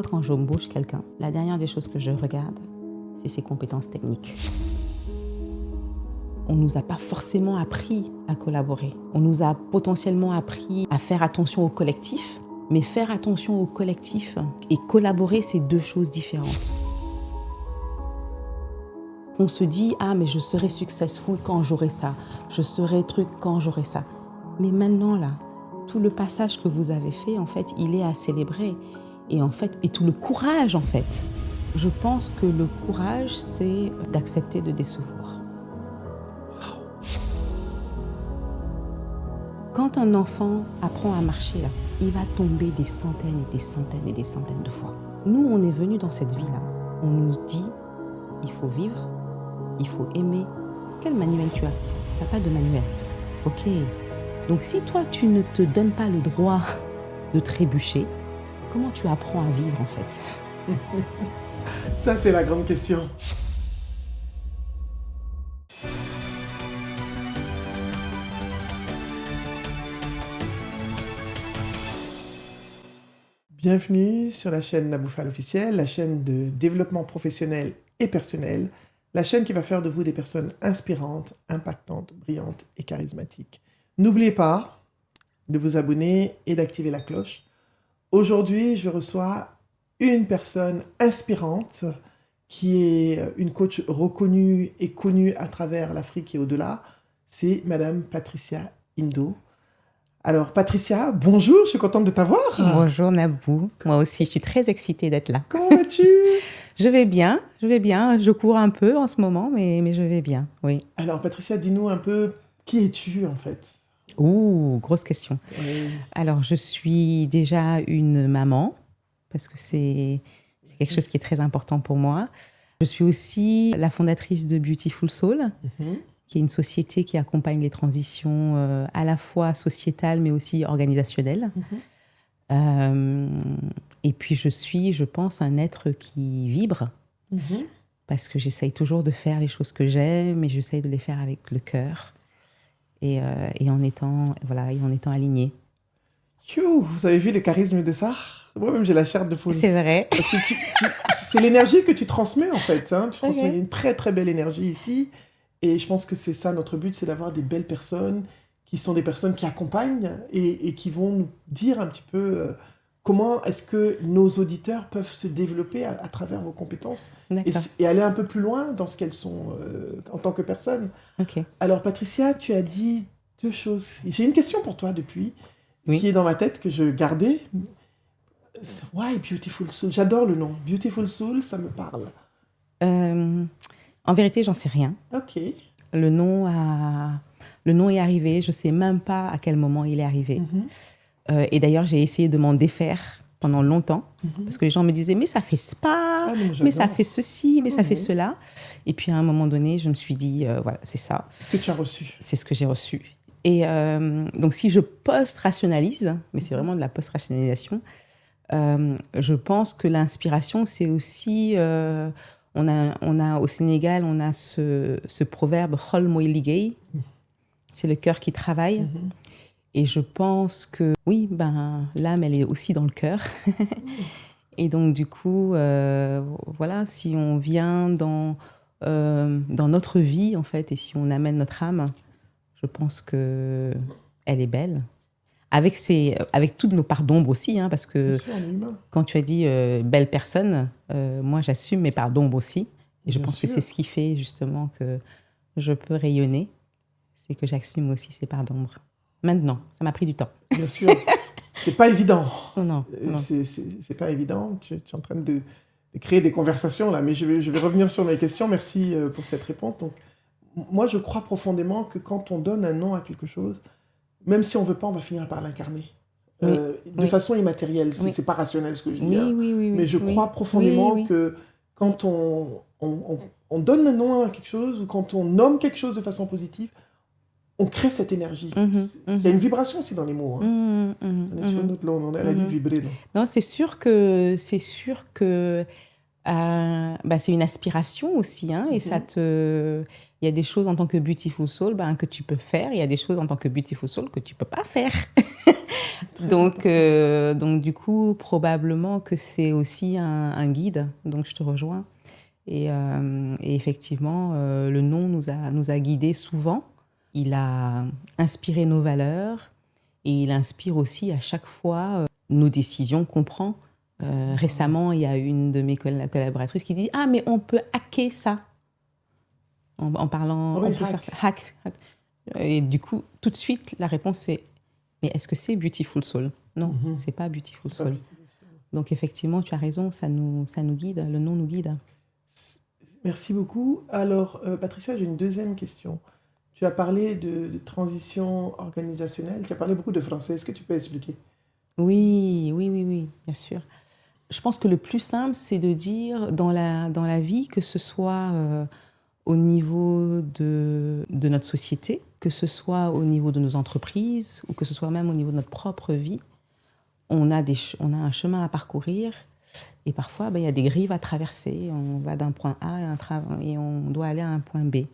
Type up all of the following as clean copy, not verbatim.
Moi, quand j'embauche quelqu'un, la dernière des choses que je regarde, c'est ses compétences techniques. On ne nous a pas forcément appris à collaborer. On nous a potentiellement appris à faire attention au collectif. Mais faire attention au collectif et collaborer, c'est deux choses différentes. On se dit « Ah, mais je serai successful quand j'aurai ça. Je serai truc quand j'aurai ça. » Mais maintenant, là, tout le passage que vous avez fait, en fait, il est à célébrer. Et tout le courage, en fait. Je pense que le courage, c'est d'accepter de décevoir. Quand un enfant apprend à marcher, là, il va tomber des centaines et des centaines et des centaines de fois. Nous, on est venus dans cette vie-là. On nous dit, il faut vivre, il faut aimer. Quel manuel tu as? Tu n'as pas de manuel. Ok. Donc si toi, tu ne te donnes pas le droit de trébucher, comment tu apprends à vivre en fait? Ça, c'est la grande question. Bienvenue sur la chaîne Naboufal Officiel, la chaîne de développement professionnel et personnel, la chaîne qui va faire de vous des personnes inspirantes, impactantes, brillantes et charismatiques. N'oubliez pas de vous abonner et d'activer la cloche. Aujourd'hui, je reçois une personne inspirante qui est une coach reconnue et connue à travers l'Afrique et au-delà. C'est Madame Patricia Indo. Alors Patricia, bonjour, je suis contente de t'avoir. Bonjour Nabou, moi aussi je suis très excitée d'être là. Comment vas-tu? Je vais bien, je cours un peu en ce moment, mais je vais bien, oui. Alors Patricia, dis-nous un peu, qui es-tu en fait? Ouh, grosse question. Oui. Alors je suis déjà une maman, parce que c'est quelque chose qui est très important pour moi. Je suis aussi la fondatrice de Beautiful Soul, qui est une société qui accompagne les transitions à la fois sociétales, mais aussi organisationnelles. Et puis je suis, je pense, un être qui vibre, parce que j'essaye toujours de faire les choses que j'aime, mais j'essaye de les faire avec le cœur et en étant alignée. Vous avez vu le charisme de ça? Moi-même, j'ai la chair de poule. C'est vrai. Parce que c'est l'énergie que tu transmets, en fait. Hein. Tu transmets une très, très belle énergie ici. Et je pense que c'est ça, notre but, c'est d'avoir des belles personnes qui sont des personnes qui accompagnent et qui vont nous dire un petit peu comment est-ce que nos auditeurs peuvent se développer à travers vos compétences et aller un peu plus loin dans ce qu'elles sont en tant que personnes. Okay. Alors, Patricia, tu as dit deux choses. J'ai une question pour toi depuis, qui est dans ma tête, que je gardais. Why Beautiful Soul? J'adore le nom. Beautiful Soul, ça me parle. En vérité, j'en sais rien. Ok. Le nom est arrivé. Je ne sais même pas à quel moment il est arrivé. Et d'ailleurs, j'ai essayé de m'en défaire pendant longtemps. Parce que les gens me disaient, mais ça fait spa, mais ça fait ceci, mais ça fait cela. Et puis, à un moment donné, je me suis dit, voilà, c'est ça. C'est ce que tu as reçu. C'est ce que j'ai reçu. Et donc, si je post-rationalise, mais c'est vraiment de la post-rationalisation, je pense que l'inspiration, c'est aussi... On a au Sénégal, on a ce proverbe « Khol moy liggéey », c'est le cœur qui travaille. Et je pense que, oui, l'âme, elle est aussi dans le cœur. Et donc, du coup, voilà, si on vient dans notre vie, en fait, et si on amène notre âme, je pense qu'elle est belle. Avec toutes nos parts d'ombre aussi, hein, parce que quand tu as dit belle personne, moi j'assume mes parts d'ombre aussi. Et je pense que c'est ce qui fait justement que je peux rayonner, c'est que j'assume aussi ces parts d'ombre. Maintenant, ça m'a pris du temps. Bien sûr, c'est pas évident. Non. C'est pas évident. Tu es en train de créer des conversations là, mais je vais revenir sur mes questions. Merci pour cette réponse. Donc, moi je crois profondément que quand on donne un nom à quelque chose, même si on ne veut pas, on va finir par l'incarner. De façon immatérielle. C'est pas rationnel ce que je dis. Mais je crois profondément que quand on donne un nom à quelque chose, ou quand on nomme quelque chose de façon positive, on crée cette énergie. Il y a une vibration aussi dans les mots. On est sur une autre langue, on a dit vibrer. Non, c'est sûr que c'est une aspiration aussi, hein, et il y a des choses en tant que Beautiful Soul que tu peux faire, il y a des choses en tant que Beautiful Soul que tu peux pas faire. Donc, du coup, probablement que c'est aussi un guide. Donc, je te rejoins. Et effectivement, le nom nous a guidés souvent. Il a inspiré nos valeurs et il inspire aussi à chaque fois nos décisions qu'on prend. Récemment, il y a une de mes collaboratrices qui dit « Ah, mais on peut hacker ça !» en parlant, Oui, on peut faire ça. Hack. Et du coup, tout de suite, la réponse c'est « Mais est-ce que c'est Beautiful Soul ?» Non, c'est pas Beautiful Soul. Donc effectivement, tu as raison, ça nous guide, le nom nous guide. Merci beaucoup. Alors, Patricia, j'ai une deuxième question. Tu as parlé de transition organisationnelle, tu as parlé beaucoup de français. Est-ce que tu peux expliquer? Oui, bien sûr. Je pense que le plus simple, c'est de dire dans la vie, que ce soit au niveau de notre société, que ce soit au niveau de nos entreprises, ou que ce soit même au niveau de notre propre vie, on a un chemin à parcourir. Et parfois, il y a des rives à traverser. On va d'un point A et on doit aller à un point B.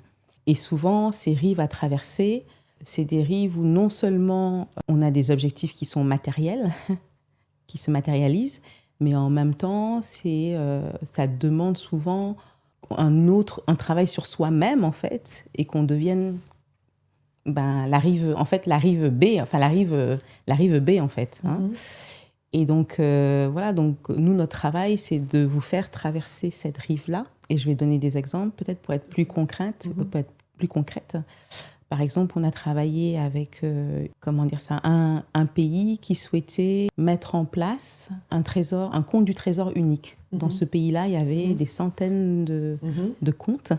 Et souvent, ces rives à traverser, c'est des rives où non seulement on a des objectifs qui sont matériels, qui se matérialisent, mais en même temps, ça demande souvent un travail sur soi-même, en fait, et qu'on devienne la rive B, enfin la rive B, en fait. Hein. Et donc, voilà, donc nous, notre travail, c'est de vous faire traverser cette rive-là. Et je vais donner des exemples, peut-être pour être plus concrète. Par exemple, on a travaillé avec, un pays qui souhaitait mettre en place un compte du trésor unique. Dans ce pays-là, il y avait des centaines de comptes.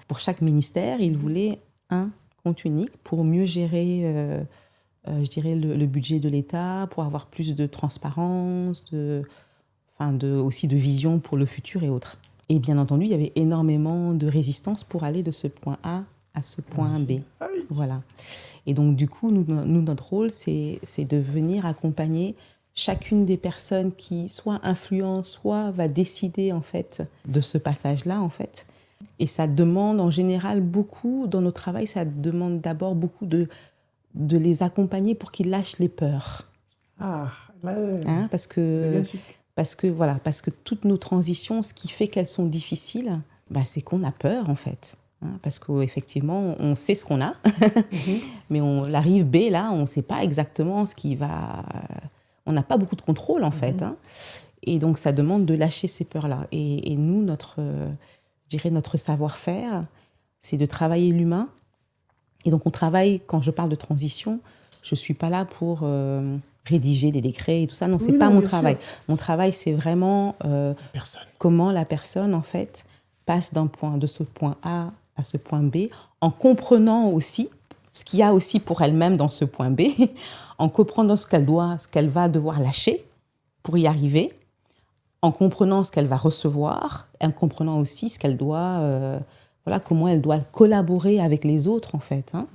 Pour chaque ministère, ils voulaient un compte unique pour mieux gérer je dirais, le budget de l'État, pour avoir plus de transparence, aussi de vision pour le futur et autres. Et bien entendu, il y avait énormément de résistance pour aller de ce point A à ce point B. Ah oui. Voilà. Et donc, du coup, nous notre rôle, c'est de venir accompagner chacune des personnes qui soit influence, soit va décider, en fait, de ce passage-là, en fait. Et ça demande, en général, beaucoup, dans notre travail, ça demande d'abord beaucoup de les accompagner pour qu'ils lâchent les peurs. Ah, là, hein, parce que toutes nos transitions, ce qui fait qu'elles sont difficiles, c'est qu'on a peur, en fait. Hein, parce qu'effectivement, on sait ce qu'on a, mais la rive B, là, on ne sait pas exactement ce qui va... On n'a pas beaucoup de contrôle, en fait. Hein, et donc, ça demande de lâcher ces peurs-là. Et nous, notre savoir-faire, c'est de travailler l'humain. Et donc, on travaille, quand je parle de transition, je ne suis pas là pour rédiger des décrets et tout ça. Non, ce n'est pas mon travail. Sûr. Mon travail, c'est vraiment comment la personne, en fait, passe de ce point A à ce point B, en comprenant aussi ce qu'il y a aussi pour elle-même dans ce point B, en comprenant ce qu'elle va devoir lâcher pour y arriver, en comprenant ce qu'elle va recevoir, et en comprenant aussi ce qu'elle doit... comment elle doit collaborer avec les autres, en fait. Hein.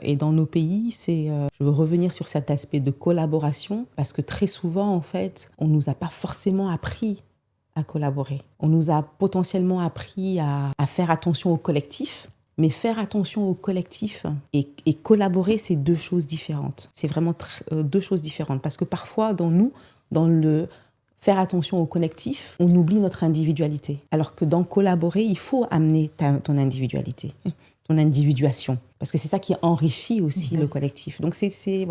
Et dans nos pays, je veux revenir sur cet aspect de collaboration, parce que très souvent, en fait, on ne nous a pas forcément appris à collaborer. On nous a potentiellement appris à faire attention au collectif, mais faire attention au collectif et collaborer, c'est deux choses différentes. C'est vraiment deux choses différentes, parce que parfois, dans le faire attention au collectif, on oublie notre individualité. Alors que dans collaborer, il faut amener ton individualité, ton individuation. Parce que c'est ça qui enrichit aussi le collectif. Donc, c'est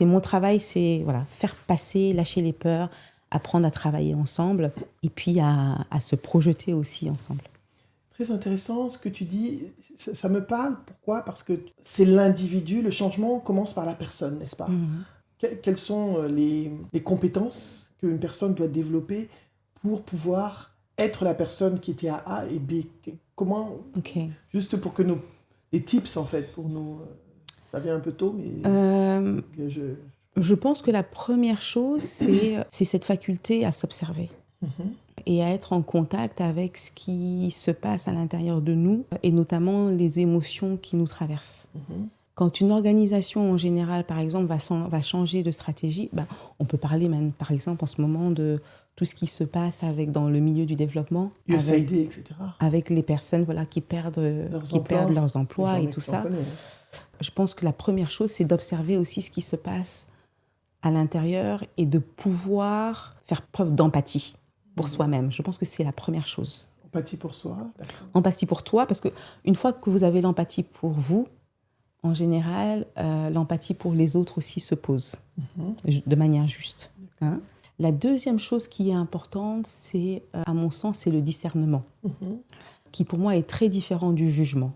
mon travail, c'est faire passer, lâcher les peurs, apprendre à travailler ensemble et puis à se projeter aussi ensemble. Très intéressant ce que tu dis. Ça me parle. Pourquoi ? Parce que c'est l'individu. Le changement commence par la personne, n'est-ce pas ? Quelles sont les compétences qu'une personne doit développer pour pouvoir être la personne qui était à A et B? Comment, juste pour que les tips, en fait, pour nous... ça vient un peu tôt, mais... Je pense que la première chose, c'est cette faculté à s'observer et à être en contact avec ce qui se passe à l'intérieur de nous, et notamment les émotions qui nous traversent. Quand une organisation en général, par exemple, va changer de stratégie, on peut parler même, par exemple, en ce moment de tout ce qui se passe dans le milieu du développement, USAID, etc. Avec les personnes qui perdent leurs emplois et tout ça. je pense que la première chose, c'est d'observer aussi ce qui se passe à l'intérieur et de pouvoir faire preuve d'empathie pour soi-même. Je pense que c'est la première chose. Empathie pour soi, d'accord. Empathie pour toi, parce qu'une fois que vous avez l'empathie pour vous, en général, l'empathie pour les autres aussi se pose de manière juste. Hein. La deuxième chose qui est importante, c'est, à mon sens, c'est le discernement, qui pour moi est très différent du jugement.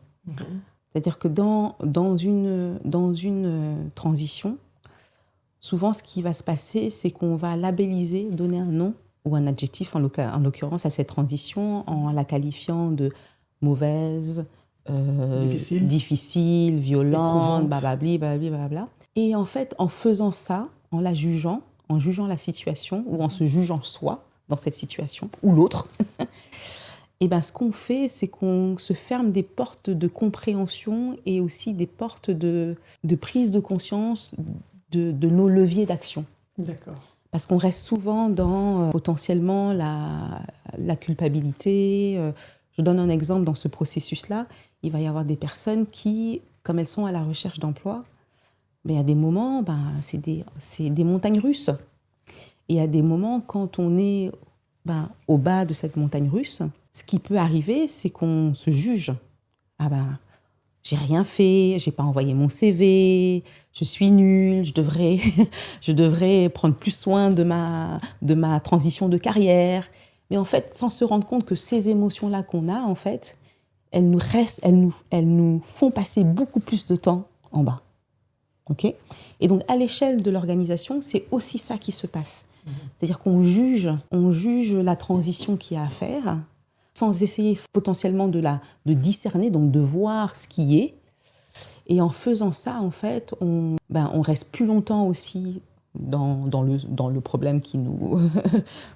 C'est-à-dire que dans une transition, souvent ce qui va se passer, c'est qu'on va labelliser, donner un nom ou un adjectif, en l'occurrence à cette transition, en la qualifiant de mauvaise, difficile, violente, blablabla. Et en fait, en faisant ça, en la jugeant, en jugeant la situation ou en se jugeant soi dans cette situation ou l'autre, et ben, ce qu'on fait, c'est qu'on se ferme des portes de compréhension et aussi des portes de prise de conscience de nos leviers d'action. D'accord. Parce qu'on reste souvent dans potentiellement la culpabilité. Je donne un exemple dans ce processus-là. Il va y avoir des personnes qui, comme elles sont à la recherche d'emploi, ben, à des moments, ben, c'est des montagnes russes. Et à des moments, quand on est au bas de cette montagne russe, ce qui peut arriver, c'est qu'on se juge. Ah ben, j'ai rien fait, j'ai pas envoyé mon CV, je suis nulle, je devrais prendre plus soin de ma transition de carrière. Mais en fait, sans se rendre compte que ces émotions-là qu'on a, en fait, elles nous font passer beaucoup plus de temps en bas. Okay ? Et donc, à l'échelle de l'organisation, c'est aussi ça qui se passe. C'est-à-dire qu'on juge la transition qu'il y a à faire, sans essayer potentiellement de discerner, donc de voir ce qui est. Et en faisant ça, en fait, on reste plus longtemps aussi dans le problème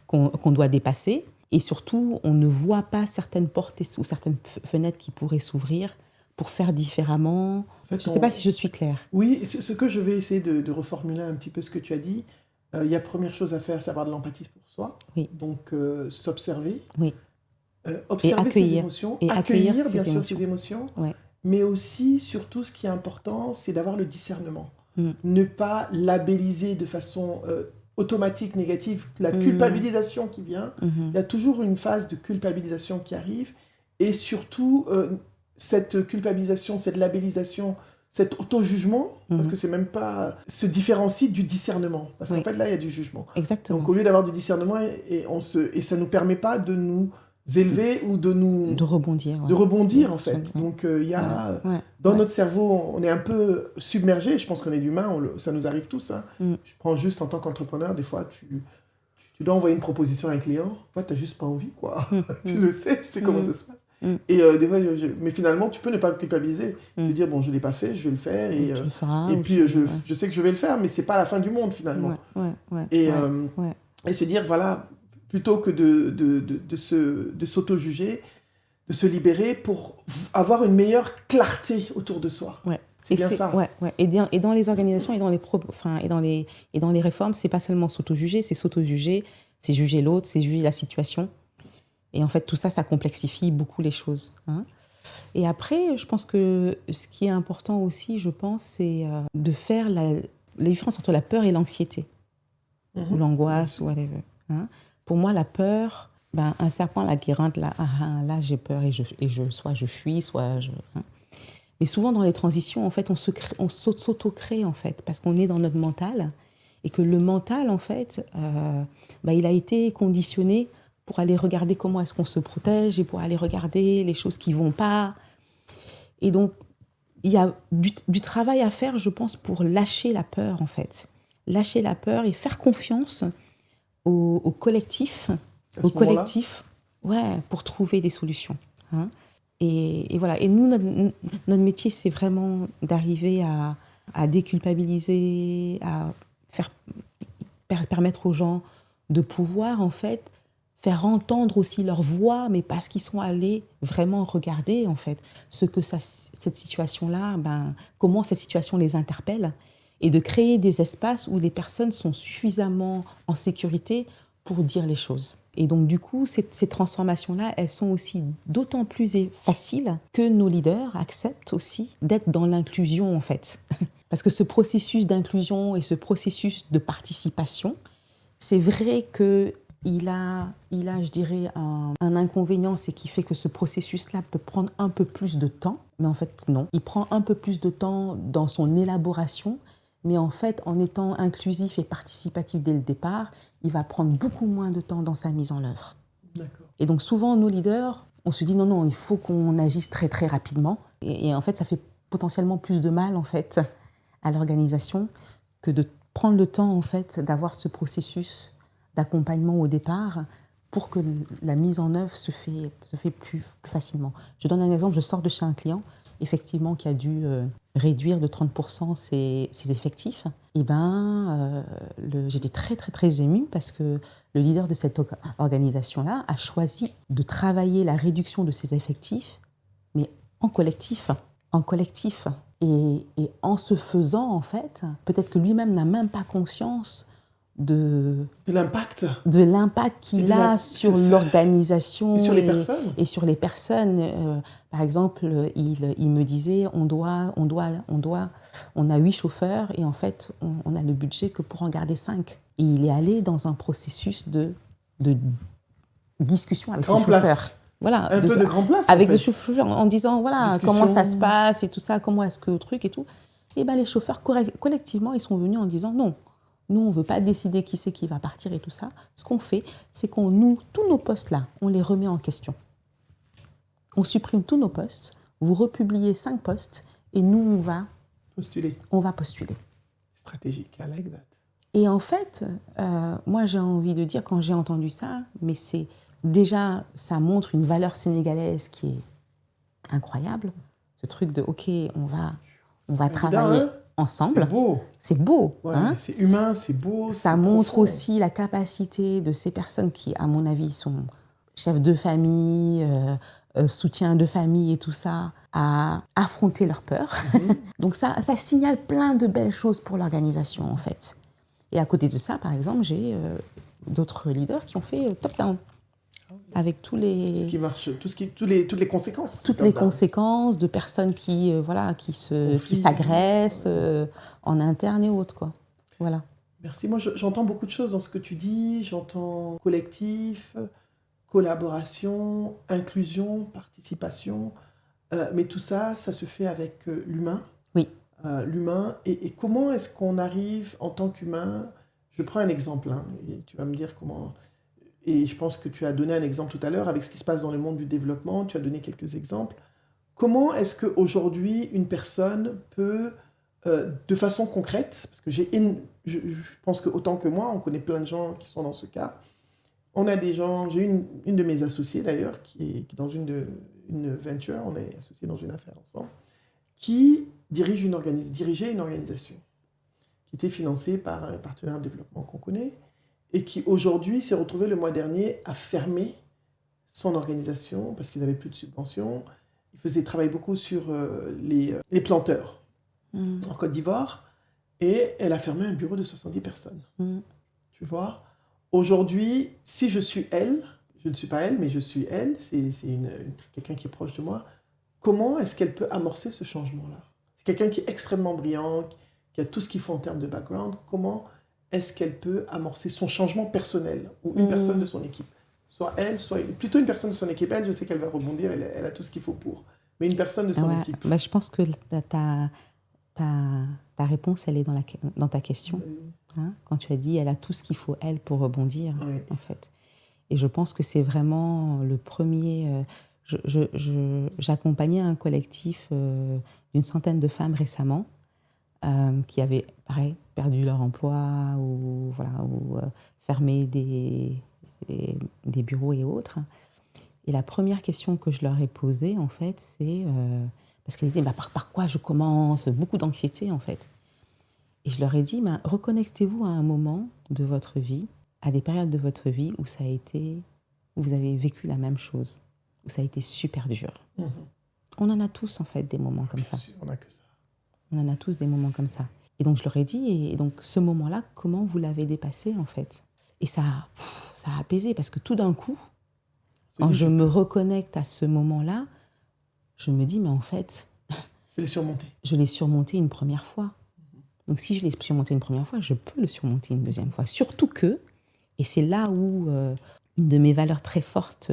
qu'on doit dépasser. Et surtout, on ne voit pas certaines portes ou certaines fenêtres qui pourraient s'ouvrir pour faire différemment. En fait, je ne sais pas si je suis claire. Oui, ce que je vais essayer de reformuler un petit peu ce que tu as dit. Il y a première chose à faire, c'est avoir de l'empathie pour soi. Oui. Donc, s'observer. Oui. Observer ses émotions. Et accueillir bien sûr ses émotions. Ouais. Mais aussi, surtout, ce qui est important, c'est d'avoir le discernement. Ne pas labelliser de façon automatique, négative, la culpabilisation qui vient. Il y a toujours une phase de culpabilisation qui arrive. Et surtout, cette culpabilisation, cette labellisation, cet auto-jugement, parce que c'est même pas... se différencie du discernement. Parce qu'en fait, là, il y a du jugement. Exactement. Donc, au lieu d'avoir du discernement, et ça ne nous permet pas de nous élever ou de nous... De rebondir. De rebondir, en fait. Donc, il y a... Dans notre cerveau, on est un peu submergé. Je pense qu'on est humain, ça nous arrive tous. Hein. Je prends juste en tant qu'entrepreneur, des fois, tu dois envoyer une proposition à un client. Tu n'as juste pas envie, quoi. Tu le sais, tu sais comment ça se passe. Et des fois, mais finalement, tu peux ne pas culpabiliser. Te dire, bon, je ne l'ai pas fait, je vais le faire. Et puis, je sais que je vais le faire, mais ce n'est pas la fin du monde, finalement. Et se dire, voilà, plutôt que de s'auto-juger, de se libérer pour avoir une meilleure clarté autour de soi. Ouais. C'est bien ça. Ouais. Et dans les organisations et dans les réformes, c'est pas seulement s'auto-juger, c'est s'auto-juger, c'est juger l'autre, c'est juger la situation. Et en fait, tout ça, ça complexifie beaucoup les choses. Hein. Et après, je pense que ce qui est important aussi, c'est de faire la différence entre la peur et l'anxiété. Ou l'angoisse, ou whatever. Hein. Pour moi, la peur, un serpent, la guérante, là j'ai peur et soit je fuis, soit je... Hein. Mais souvent, dans les transitions, en fait, on s'auto-crée, en fait, parce qu'on est dans notre mental. Et que le mental, en fait, il a été conditionné pour aller regarder comment est-ce qu'on se protège et pour aller regarder les choses qui ne vont pas. Et donc, il y a du travail à faire, je pense, pour lâcher la peur, en fait. Lâcher la peur et faire confiance au collectif. Pour trouver des solutions. Hein. Et voilà. Et nous, notre métier, c'est vraiment d'arriver à déculpabiliser, à permettre aux gens de pouvoir, en fait, faire entendre aussi leur voix, mais parce qu'ils sont allés vraiment regarder, en fait, cette situation-là, comment cette situation les interpelle, et de créer des espaces où les personnes sont suffisamment en sécurité pour dire les choses. Et donc, du coup, ces transformations-là, elles sont aussi d'autant plus faciles que nos leaders acceptent aussi d'être dans l'inclusion, en fait. Parce que ce processus d'inclusion et ce processus de participation, c'est vrai qu'il a, je dirais, un inconvénient, c'est qu'il fait que ce processus-là peut prendre un peu plus de temps. Mais en fait, non. Il prend un peu plus de temps dans son élaboration, mais en fait, en étant inclusif et participatif dès le départ, il va prendre beaucoup moins de temps dans sa mise en œuvre. D'accord. Et donc souvent, nos leaders, on se dit non, il faut qu'on agisse très très rapidement. Et en fait, ça fait potentiellement plus de mal en fait à l'organisation que de prendre le temps en fait d'avoir ce processus d'accompagnement au départ pour que la mise en œuvre se fait plus facilement. Je donne un exemple, je sors de chez un client effectivement qui a dû réduire de 30% ses effectifs. Et j'étais très très très émue parce que le leader de cette organisation-là a choisi de travailler la réduction de ses effectifs, mais en collectif. Et en se faisant, en fait, peut-être que lui-même n'a même pas conscience de l'impact qu'il a sur l'organisation et sur les personnes. Et sur les personnes. Par exemple, il me disait on a 8 chauffeurs et en fait on a le budget que pour en garder 5. Et il est allé dans un processus de discussion avec ses chauffeurs. Voilà, un peu de grand place avec les chauffeurs en disant voilà comment ça se passe et tout ça, comment est-ce que le truc et tout. Et les chauffeurs collectivement ils sont venus en disant non. Nous, on ne veut pas décider qui c'est qui va partir et tout ça. Ce qu'on fait, c'est tous nos postes-là, on les remet en question. On supprime tous nos postes, vous republiez 5 postes et nous, on va postuler. Stratégique, I like that. Et en fait, moi, j'ai envie de dire, quand j'ai entendu ça, mais c'est déjà, ça montre une valeur sénégalaise qui est incroyable. Ce truc de, OK, on va travailler ensemble. C'est beau. Ouais, c'est humain, c'est beau. Ça montre aussi la capacité de ces personnes qui, à mon avis, sont chefs de famille, soutien de famille et tout ça, à affronter leurs peurs. Donc ça signale plein de belles choses pour l'organisation, en fait. Et à côté de ça, par exemple, j'ai d'autres leaders qui ont fait top-down. Avec tous les... Ce qui marche, toutes les conséquences. Toutes les conséquences de personnes qui s'agressent en interne et autres, quoi. Voilà. Merci. Moi, j'entends beaucoup de choses dans ce que tu dis. J'entends collectif, collaboration, inclusion, participation. Mais tout ça, ça se fait avec l'humain. Oui. L'humain. Et comment est-ce qu'on arrive en tant qu'humain... Je prends un exemple, et tu vas me dire comment... Et je pense que tu as donné un exemple tout à l'heure avec ce qui se passe dans le monde du développement. Tu as donné quelques exemples. Comment est-ce qu'aujourd'hui, une personne peut, de façon concrète, parce que je pense qu'autant que moi, on connaît plein de gens qui sont dans ce cas. On a des gens, j'ai une de mes associées d'ailleurs, qui est dans une venture, on est associés dans une affaire ensemble, qui dirigeait une organisation qui était financée par un partenaire de développement qu'on connaît, et qui aujourd'hui s'est retrouvé le mois dernier à fermer son organisation parce qu'ils n'avaient plus de subventions. Il travaille beaucoup sur les planteurs en Côte d'Ivoire, et elle a fermé un bureau de 70 personnes. Tu vois, aujourd'hui, si je suis elle, je ne suis pas elle, mais je suis elle, c'est quelqu'un qui est proche de moi, comment est-ce qu'elle peut amorcer ce changement-là? C'est quelqu'un qui est extrêmement brillant, qui a tout ce qu'il faut en termes de background. Comment est-ce qu'elle peut amorcer son changement personnel ou une personne de son équipe? Soit elle, soit plutôt une personne de son équipe. Elle, je sais qu'elle va rebondir, elle a tout ce qu'il faut pour. Mais une personne de son équipe. Bah, je pense que ta réponse, elle est dans ta question. Quand tu as dit, elle a tout ce qu'il faut, elle, pour rebondir, en fait. Et je pense que c'est vraiment le premier... J'accompagnais un collectif d'une centaine de femmes récemment qui avaient, pareil, perdu leur emploi ou fermé des bureaux et autres. Et la première question que je leur ai posée, en fait, c'est... parce qu'elles disaient, par quoi je commence? Beaucoup d'anxiété, en fait. Et je leur ai dit, reconnectez-vous à un moment de votre vie, à des périodes de votre vie où où vous avez vécu la même chose, où ça a été super dur. On en a tous, en fait, des moments comme ça. Bien sûr, on n'a que ça. On en a tous des moments comme ça. Et donc, je leur ai dit, et donc, ce moment-là, comment vous l'avez dépassé, en fait? Et ça a apaisé parce que tout d'un coup, quand je me reconnecte à ce moment-là, je me dis, mais en fait, je l'ai surmonté. Je l'ai surmonté une première fois. Donc si je l'ai surmonté une première fois, je peux le surmonter une deuxième fois. Surtout que, et c'est là où une de mes valeurs très fortes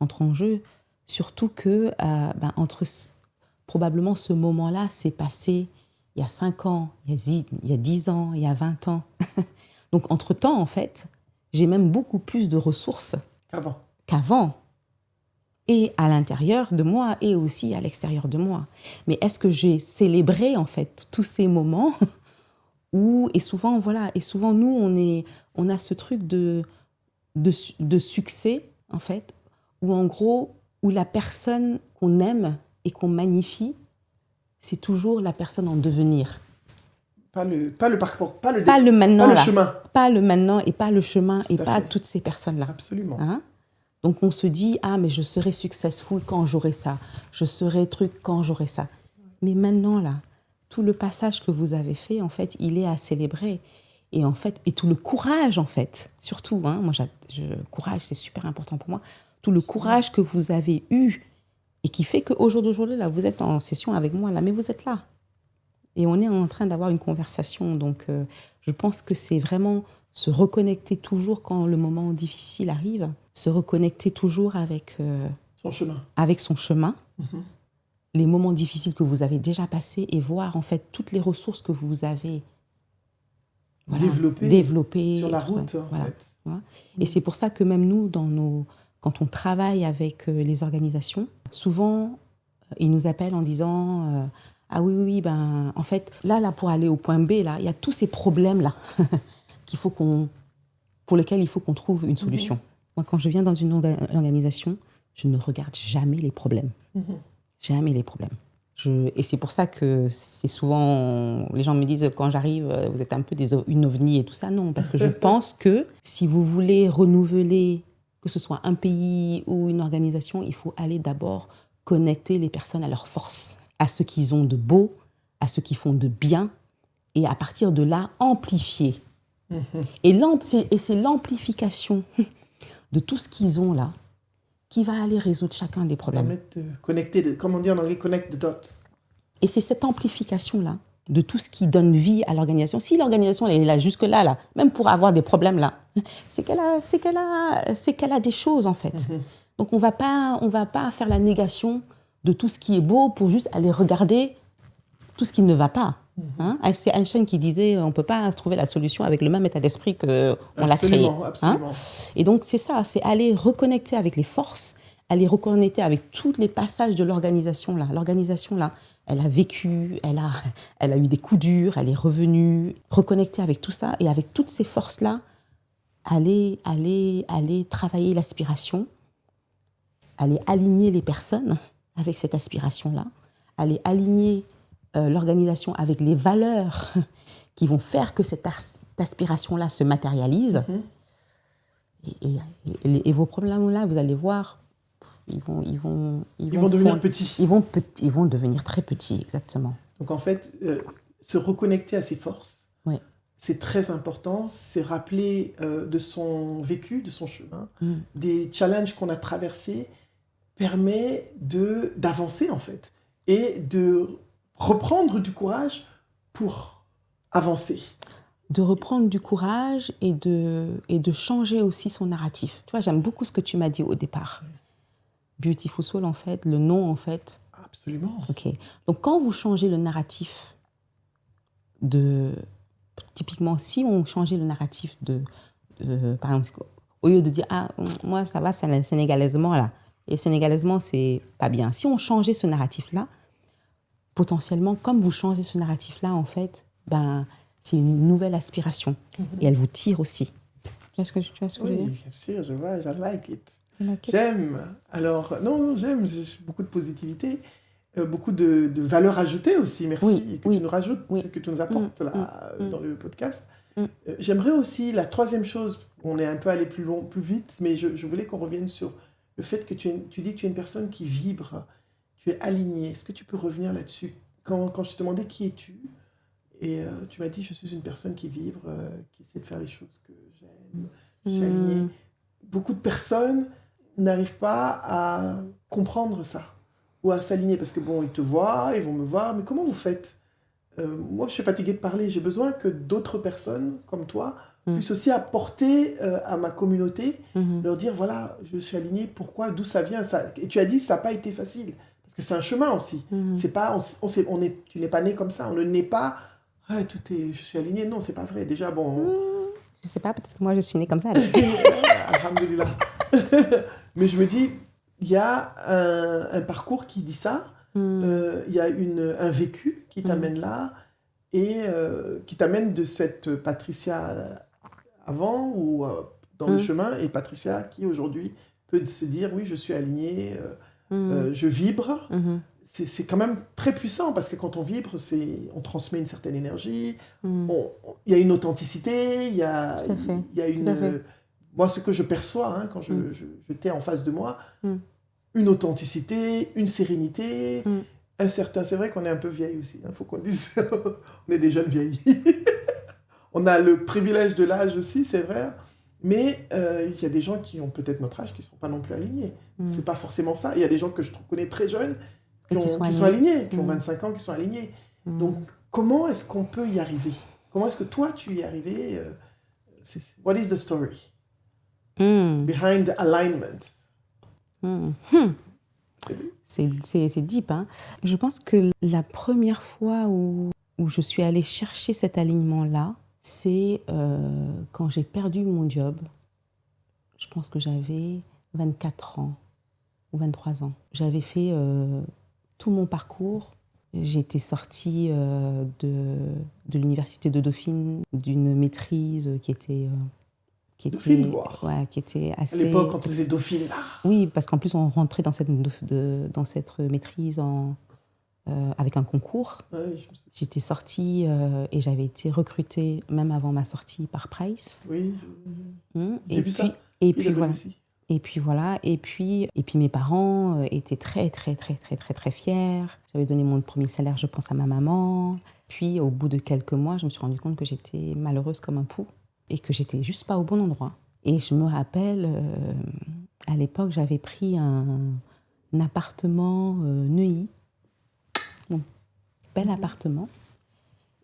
entre en jeu, surtout que entre probablement ce moment-là s'est passé il y a 5 ans, il y a 10 ans, il y a 20 ans. Donc entre-temps, en fait, j'ai même beaucoup plus de ressources qu'avant. Et à l'intérieur de moi et aussi à l'extérieur de moi. Mais est-ce que j'ai célébré en fait tous ces moments où, et souvent nous on a ce truc de succès en fait, où en gros où la personne qu'on aime et qu'on magnifie, c'est toujours la personne en devenir. Pas le parcours, pas le maintenant, pas le chemin. Pas le maintenant et pas le chemin et pas toutes ces personnes-là. Absolument. Hein? Donc on se dit, mais je serai successful quand j'aurai ça. Je serai truc quand j'aurai ça. Mais maintenant, là, tout le passage que vous avez fait, en fait, il est à célébrer. Et en fait, et tout le courage, en fait, surtout, moi, courage, c'est super important pour moi. Tout le courage que vous avez eu et qui fait qu'au jour d'aujourd'hui, là, vous êtes en session avec moi, là, mais vous êtes là. Et on est en train d'avoir une conversation. Donc, je pense que c'est vraiment se reconnecter toujours quand le moment difficile arrive, se reconnecter toujours avec son chemin, les moments difficiles que vous avez déjà passés et voir en fait toutes les ressources que vous avez développées sur la route. Voilà. Et c'est pour ça que même nous, quand on travaille avec les organisations, souvent, ils nous appellent en disant ah oui, en fait, là, pour aller au point B, là, il y a tous ces problèmes-là pour lesquels il faut qu'on trouve une solution. Moi, quand je viens dans une organisation, je ne regarde jamais les problèmes. Jamais les problèmes. Et c'est pour ça que c'est souvent, les gens me disent quand j'arrive, vous êtes un peu une ovni et tout ça. Non, parce que je pense que si vous voulez renouveler, que ce soit un pays ou une organisation, il faut aller d'abord connecter les personnes à leurs forces, à ce qu'ils ont de beau, à ce qu'ils font de bien, et à partir de là, amplifier. Et c'est l'amplification de tout ce qu'ils ont là qui va aller résoudre chacun des problèmes. Connecter, comme on dit en anglais, connect the dots. Et c'est cette amplification-là de tout ce qui donne vie à l'organisation. Si l'organisation est là jusque-là, là, même pour avoir des problèmes là, c'est qu'elle a des choses en fait. Donc on va pas faire la négation de tout ce qui est beau pour juste aller regarder tout ce qui ne va pas. C'est Einstein qui disait on ne peut pas trouver la solution avec le même état d'esprit qu'on l'a créé. Absolument. Et donc c'est ça, c'est aller reconnecter avec les forces, aller reconnecter avec tous les passages de l'organisation là. L'organisation là, elle a vécu, elle a eu des coups durs, elle est revenue, reconnecter avec tout ça et avec toutes ces forces là, aller travailler l'aspiration, aller aligner les personnes avec cette aspiration là, aller aligner l'organisation avec les valeurs qui vont faire que cette aspiration-là se matérialise. Et vos problèmes-là, vous allez voir, ils vont devenir petits. Ils vont devenir très petits, exactement. Donc en fait, se reconnecter à ses forces, c'est très important. C'est rappeler de son vécu, de son chemin, des challenges qu'on a traversés, permet d'avancer en fait et de reprendre du courage pour avancer. De reprendre du courage et de changer aussi son narratif. Tu vois, j'aime beaucoup ce que tu m'as dit au départ. Beautiful Soul, en fait, le nom, en fait. Absolument. Ok. Donc, quand vous changez le narratif typiquement, si on changeait le narratif par exemple, au lieu de dire, moi, ça va, sénégalaisement, là. Et sénégalaisement, c'est pas bien. Si on changeait ce narratif-là, potentiellement, comme vous changez ce narratif-là, en fait, c'est une nouvelle aspiration. Et elle vous tire aussi. Tu vois ce que je veux dire ? Oui, bien sûr, je vois, I like it. J'aime. Alors, non, j'aime. Beaucoup de positivité, beaucoup de valeur ajoutée aussi. Merci tu nous rajoutes, ce que tu nous apportes là, dans le podcast. J'aimerais aussi, la troisième chose, on est un peu allé plus vite, mais je voulais qu'on revienne sur le fait que tu dis que tu es une personne qui vibre, tu es alignée. Est-ce que tu peux revenir là-dessus ? Quand je te demandais qui es-tu, Et tu m'as dit, je suis une personne qui vibre, qui essaie de faire les choses que j'aime, je suis alignée. Beaucoup de personnes n'arrivent pas à comprendre ça ou à s'aligner parce que bon, ils te voient, ils vont me voir, mais comment vous faites? Moi, je suis fatiguée de parler, j'ai besoin que d'autres personnes comme toi puissent aussi apporter à ma communauté, leur dire voilà, je suis alignée, pourquoi, d'où ça vient ça. Et tu as dit, ça n'a pas été facile parce que c'est un chemin aussi. C'est pas, tu n'es pas né comme ça, on ne naît pas. Ah, je suis alignée. Non, c'est pas vrai. Déjà, bon. Je sais pas, peut-être que moi je suis née comme ça. Alhamdulillah. Mais je me dis, il y a un parcours qui dit ça. Il y a un vécu qui t'amène là et qui t'amène de cette Patricia avant ou dans le chemin et Patricia qui aujourd'hui peut se dire oui, je suis alignée, je vibre. C'est quand même très puissant parce que quand on vibre, on transmet une certaine énergie, il y a une authenticité, il y a une... Moi, ce que je perçois quand je t'ai en face de moi, une authenticité, une sérénité, un certain... C'est vrai qu'on est un peu vieille aussi, il faut qu'on dise, on est des jeunes vieilles. On a le privilège de l'âge aussi, c'est vrai, mais il y a des gens qui ont peut-être notre âge qui ne sont pas non plus alignés. C'est pas forcément ça. Il y a des gens que je connais très jeunes qui sont alignés, qui ont 25 ans, qui sont alignés. Donc, comment est-ce qu'on peut y arriver? Comment est-ce que toi, tu y es arrivé? What is the story behind alignment? C'est deep. Hein? Je pense que la première fois où je suis allée chercher cet alignement-là, c'est quand j'ai perdu mon job. Je pense que j'avais 24 ans ou 23 ans. J'avais fait... tout mon parcours. J'étais sortie de l'université de Dauphine, d'une maîtrise qui était assez... À l'époque, quand on faisait Dauphine, là. Oui, parce qu'en plus, on rentrait dans cette maîtrise avec un concours. Ouais, J'étais sortie et j'avais été recrutée, même avant ma sortie, par Price. Oui, j'ai vu ça. Et puis voilà. Et puis voilà, et puis mes parents étaient très, très, très, très, très, très fiers. J'avais donné mon premier salaire, je pense, à ma maman. Puis, au bout de quelques mois, je me suis rendu compte que j'étais malheureuse comme un pou et que j'étais juste pas au bon endroit. Et je me rappelle, à l'époque, j'avais pris un appartement Neuilly, bel appartement.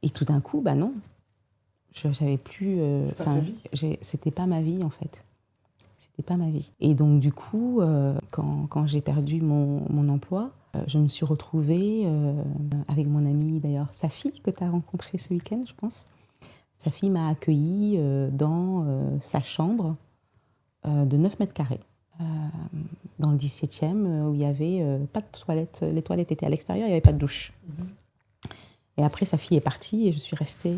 Et tout d'un coup, non, j'avais plus... c'était pas ma vie, en fait. Pas ma vie. Et donc, du coup, quand j'ai perdu mon emploi, je me suis retrouvée avec mon amie, d'ailleurs, Safi, que tu as rencontrée ce week-end, je pense. Safi m'a accueillie dans sa chambre de 9 mètres carrés, dans le 17e, où il n'y avait pas de toilettes. Les toilettes étaient à l'extérieur, il n'y avait pas de douche. Et après, Safi est partie et je suis restée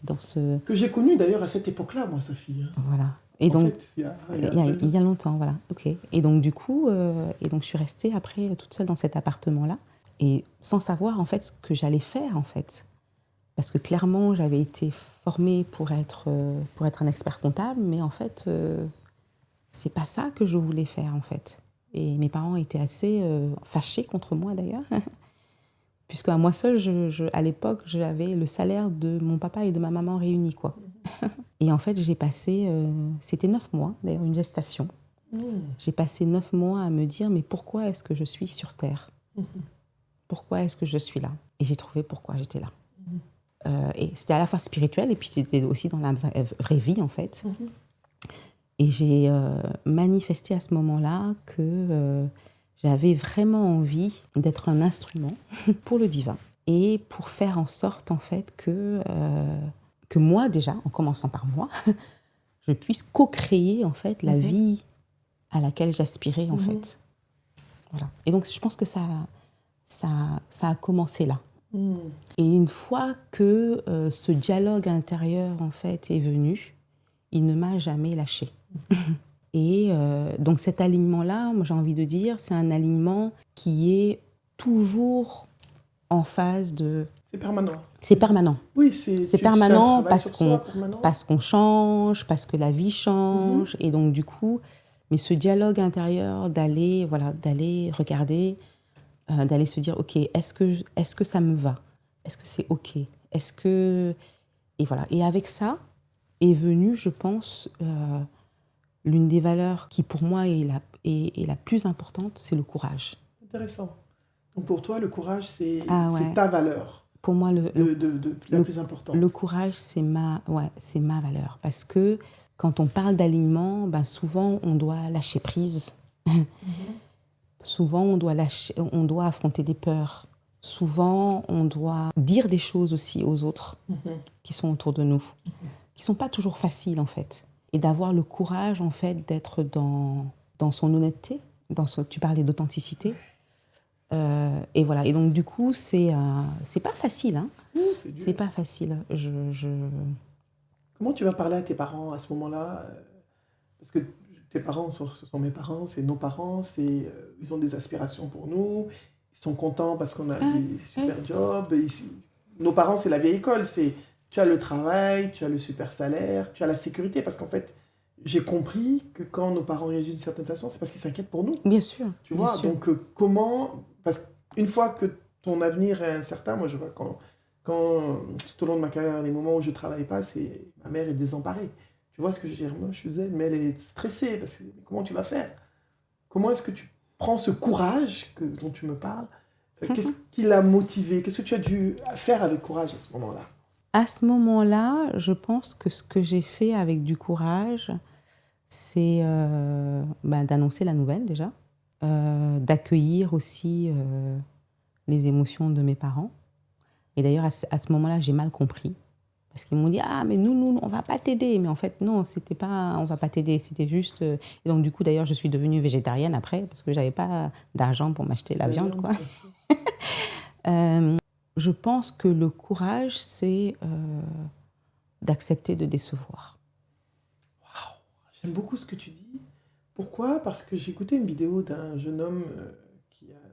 dans ce... Que j'ai connu d'ailleurs à cette époque-là, moi, Safi. Voilà. Et donc, il y a longtemps, voilà. Ok. Et donc, du coup, je suis restée après toute seule dans cet appartement-là et sans savoir, en fait, ce que j'allais faire, en fait. Parce que clairement, j'avais été formée pour être un expert comptable, mais en fait, c'est pas ça que je voulais faire, en fait. Et mes parents étaient assez fâchés contre moi, d'ailleurs. Puisque à moi seule, à l'époque, j'avais le salaire de mon papa et de ma maman réunis, quoi. Et en fait, j'ai passé, c'était 9 mois, d'ailleurs, une gestation. J'ai passé 9 mois à me dire, mais pourquoi est-ce que je suis sur Terre? Pourquoi est-ce que je suis là? Et j'ai trouvé pourquoi j'étais là. Et c'était à la fois spirituel, et puis c'était aussi dans la vraie vie, en fait. Et j'ai manifesté à ce moment-là que j'avais vraiment envie d'être un instrument pour le divin. Et pour faire en sorte, en fait, que moi, déjà, en commençant par moi, je puisse co-créer, en fait, la vie à laquelle j'aspirais, en fait. Voilà. Et donc, je pense que ça a commencé là. Et une fois que ce dialogue intérieur, en fait, est venu, il ne m'a jamais lâchée. Et donc, cet alignement-là, moi, j'ai envie de dire, c'est un alignement qui est toujours en phase de... C'est permanent. C'est permanent. Oui, c'est permanent parce qu'on change, parce que la vie change. Et donc, du coup, mais ce dialogue intérieur d'aller regarder, d'aller se dire, OK, est-ce que ça me va? Est-ce que c'est OK? Est-ce que... Et voilà. Et avec ça est venue, je pense, l'une des valeurs qui pour moi est la plus importante, c'est le courage. Intéressant. Donc pour toi, le courage, c'est ouais. ta valeur. Pour moi, la plus importante. Le courage, c'est ma valeur. Parce que quand on parle d'alignement, ben souvent, on doit lâcher prise. Souvent, on doit affronter des peurs. Souvent, on doit dire des choses aussi aux autres qui sont autour de nous, qui ne sont pas toujours faciles, en fait. Et d'avoir le courage, en fait, d'être dans son honnêteté. Tu parlais d'authenticité. Et voilà. Et donc, du coup, c'est pas facile. Hein. C'est pas facile. Comment tu vas parler à tes parents à ce moment-là? Parce que tes parents, ce sont mes parents, c'est nos parents, ils ont des aspirations pour nous, ils sont contents parce qu'on a des super jobs. Nos parents, c'est la vieille école, tu as le travail, tu as le super salaire, tu as la sécurité. Parce qu'en fait, j'ai compris que quand nos parents réagissent d'une certaine façon, c'est parce qu'ils s'inquiètent pour nous. Bien sûr. Tu vois, sûr. donc comment... Parce qu'une fois que ton avenir est incertain, moi je vois quand tout au long de ma carrière, les moments où je ne travaille pas, ma mère est désemparée. Tu vois ce que je veux dire? Moi je suis zen, mais elle est stressée. Parce que comment tu vas faire? Comment est-ce que tu prends ce courage dont tu me parles? Qu'est-ce qui l'a motivé? Qu'est-ce que tu as dû faire avec courage à ce moment-là? À ce moment-là, je pense que ce que j'ai fait avec du courage, c'est d'annoncer la nouvelle déjà, d'accueillir aussi les émotions de mes parents. Et d'ailleurs, à ce moment-là, j'ai mal compris. Parce qu'ils m'ont dit « Ah, mais nous, on ne va pas t'aider ». Mais en fait, non, c'était pas « on ne va pas t'aider », c'était juste... Et donc, du coup, d'ailleurs, je suis devenue végétarienne après, parce que je n'avais pas d'argent pour m'acheter la viande, quoi. Je pense que le courage, c'est d'accepter de décevoir. Waouh, j'aime beaucoup ce que tu dis. Pourquoi? Parce que j'ai écouté une vidéo d'un jeune homme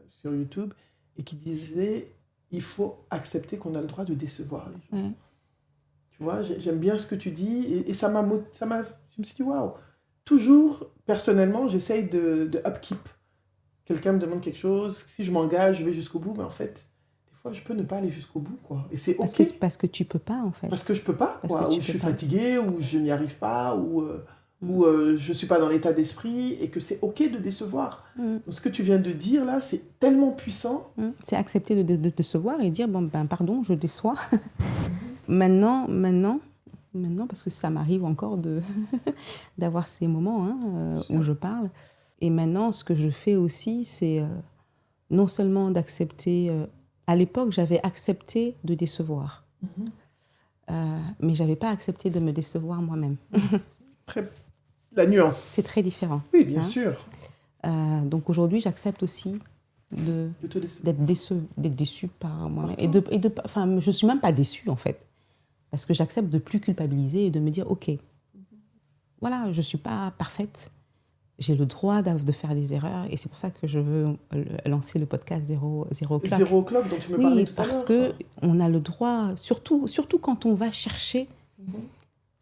sur YouTube et qui disait il faut accepter qu'on a le droit de décevoir les gens. Tu vois, j'aime bien ce que tu dis et je me suis dit waouh. Toujours, personnellement, j'essaye de upkeep. Quelqu'un me demande quelque chose, si je m'engage, je vais jusqu'au bout, mais en fait, des fois, je peux ne pas aller jusqu'au bout, quoi. Et c'est OK. Parce que tu peux pas, en fait. Parce que je peux pas, quoi. Ou je suis fatigué, ou je n'y arrive pas, ou je suis pas dans l'état d'esprit, et que c'est OK de décevoir. Donc, ce que tu viens de dire, là, c'est tellement puissant. C'est accepter de décevoir et dire, bon, ben, pardon, je déçois. Maintenant, parce que ça m'arrive encore d'avoir ces moments où je parle. Et maintenant, ce que je fais aussi, c'est non seulement d'accepter... à l'époque, j'avais accepté de décevoir. Mais je n'avais pas accepté de me décevoir moi-même. La nuance. C'est très différent. Oui, bien sûr. Donc aujourd'hui, j'accepte aussi d'être déçue par moi-même. Je ne suis même pas déçue, en fait. Parce que j'accepte de ne plus culpabiliser et de me dire, OK, voilà, je ne suis pas parfaite. J'ai le droit de faire des erreurs. Et c'est pour ça que je veux lancer le podcast Zéro Clock. Zéro Clock dont tu me parlais tout à l'heure. Oui, parce qu'on a le droit, surtout quand on va chercher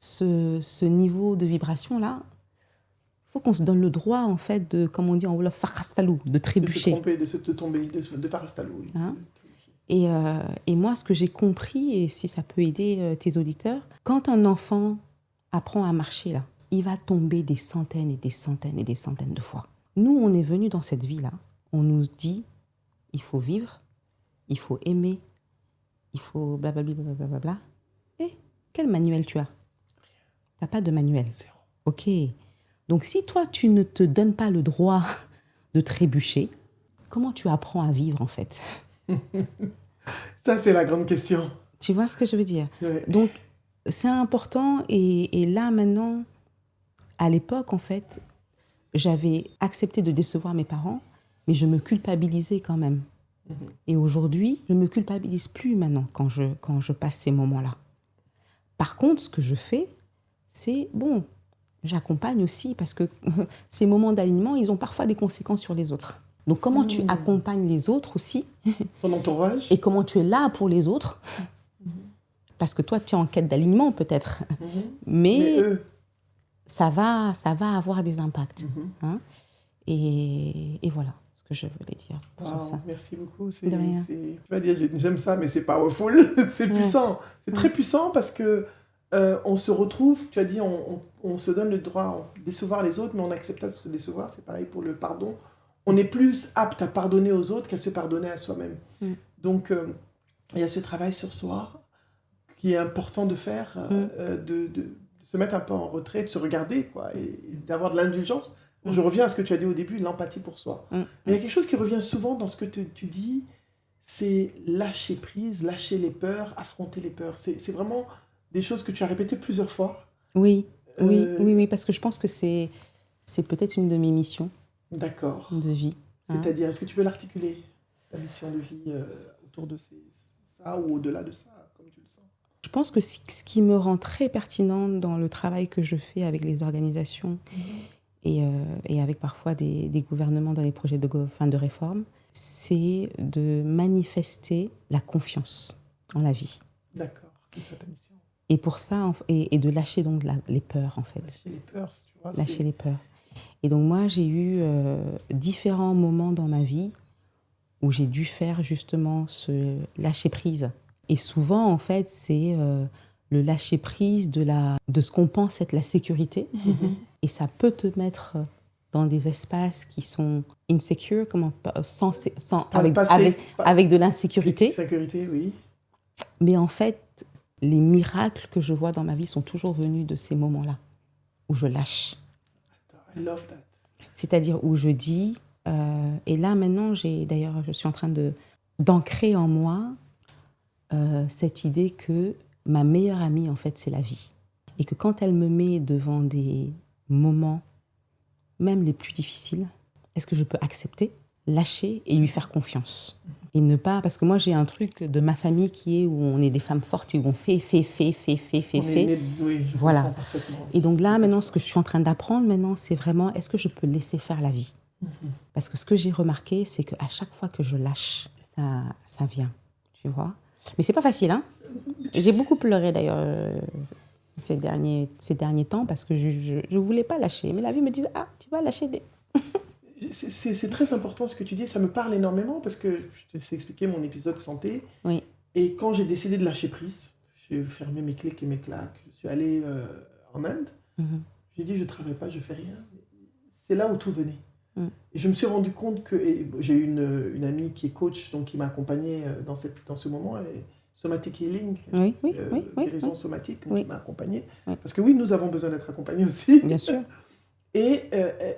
ce niveau de vibration-là, il faut qu'on se donne le droit, en fait, de, comme on dit en wolof, farastalou, de trébucher. De se tromper, de tomber, de farastalou. Oui. Hein? Et moi, ce que j'ai compris, et si ça peut aider tes auditeurs, quand un enfant apprend à marcher, là, il va tomber des centaines et des centaines et des centaines de fois. Nous, on est venus dans cette vie-là, on nous dit, il faut vivre, il faut aimer, il faut blablabla, blablabla. Et quel manuel tu as? Tu n'as pas de manuel. Zéro. OK. Donc, si toi, tu ne te donnes pas le droit de trébucher, comment tu apprends à vivre, en fait? Ça, c'est la grande question. Tu vois ce que je veux dire? Ouais. Donc, c'est important. Et là, maintenant, à l'époque, en fait, j'avais accepté de décevoir mes parents, mais je me culpabilisais quand même. Et aujourd'hui, je ne me culpabilise plus maintenant quand je passe ces moments-là. Par contre, ce que je fais, c'est, bon, j'accompagne aussi parce que ces moments d'alignement, ils ont parfois des conséquences sur les autres. Donc, comment tu accompagnes les autres aussi? Ton entourage. Et comment tu es là pour les autres? Parce que toi, tu es en quête d'alignement peut-être. Mais eux, ça va avoir des impacts. Hein? Et voilà ce que je voulais dire sur ça. Merci beaucoup. De rien. Tu vas dire, j'aime ça, mais c'est powerful. C'est puissant. C'est très puissant parce que on se retrouve, tu as dit, on se donne le droit de décevoir les autres, mais on accepte de se décevoir. C'est pareil pour le pardon. On est plus apte à pardonner aux autres qu'à se pardonner à soi-même. Donc, il y a ce travail sur soi qui est important de faire, de se mettre un peu en retrait, de se regarder, quoi, et d'avoir de l'indulgence. Je reviens à ce que tu as dit au début, l'empathie pour soi. Mais il y a quelque chose qui revient souvent dans ce que tu dis, c'est lâcher prise, lâcher les peurs, affronter les peurs. C'est vraiment des choses que tu as répétées plusieurs fois. Oui, parce que je pense que c'est peut-être une de mes missions. D'accord. De vie. C'est-à-dire, est-ce que tu peux l'articuler, ta mission de vie, autour de ça ou au-delà de ça, comme tu le sens? Je pense que ce qui me rend très pertinent dans le travail que je fais avec les organisations et avec parfois des gouvernements dans les projets de réforme, c'est de manifester la confiance en la vie. D'accord, c'est ça ta mission. Et pour ça, et de lâcher donc les peurs, en fait. Lâcher les peurs, tu vois. Lâcher les peurs. Et donc moi, j'ai eu différents moments dans ma vie où j'ai dû faire justement ce lâcher-prise. Et souvent, en fait, c'est le lâcher-prise de ce qu'on pense être la sécurité. Et ça peut te mettre dans des espaces qui sont insecure, avec de l'insécurité. Sécurité, oui. Mais en fait, les miracles que je vois dans ma vie sont toujours venus de ces moments-là, où je lâche. I love that. C'est-à-dire où je dis, et là maintenant, je suis en train d'ancrer en moi cette idée que ma meilleure amie, en fait, c'est la vie. Et que quand elle me met devant des moments, même les plus difficiles, est-ce que je peux accepter, lâcher et lui faire confiance? Et ne pas... Parce que moi, j'ai un truc de ma famille qui est où on est des femmes fortes et où on fait. Oui, voilà. Et donc là, maintenant, ce que je suis en train d'apprendre, maintenant, c'est vraiment, est-ce que je peux laisser faire la vie? Parce que ce que j'ai remarqué, c'est qu'à chaque fois que je lâche, ça vient, tu vois. Mais c'est pas facile, hein. J'ai beaucoup pleuré, d'ailleurs, ces derniers temps, parce que je voulais pas lâcher. Mais la vie me dit, tu vas lâcher des... C'est très important ce que tu dis, ça me parle énormément parce que je t'ai expliqué mon épisode santé. Oui. Et quand j'ai décidé de lâcher prise, j'ai fermé mes clics et mes claques, je suis allé en Inde, j'ai dit je travaille pas, je fais rien. C'est là où tout venait. Et je me suis rendu compte que j'ai eu une amie qui est coach, donc qui m'a accompagnée dans ce moment, et somatic healing, guérison somatique, qui m'a accompagnée. Parce que oui, nous avons besoin d'être accompagnés aussi. Bien sûr. Et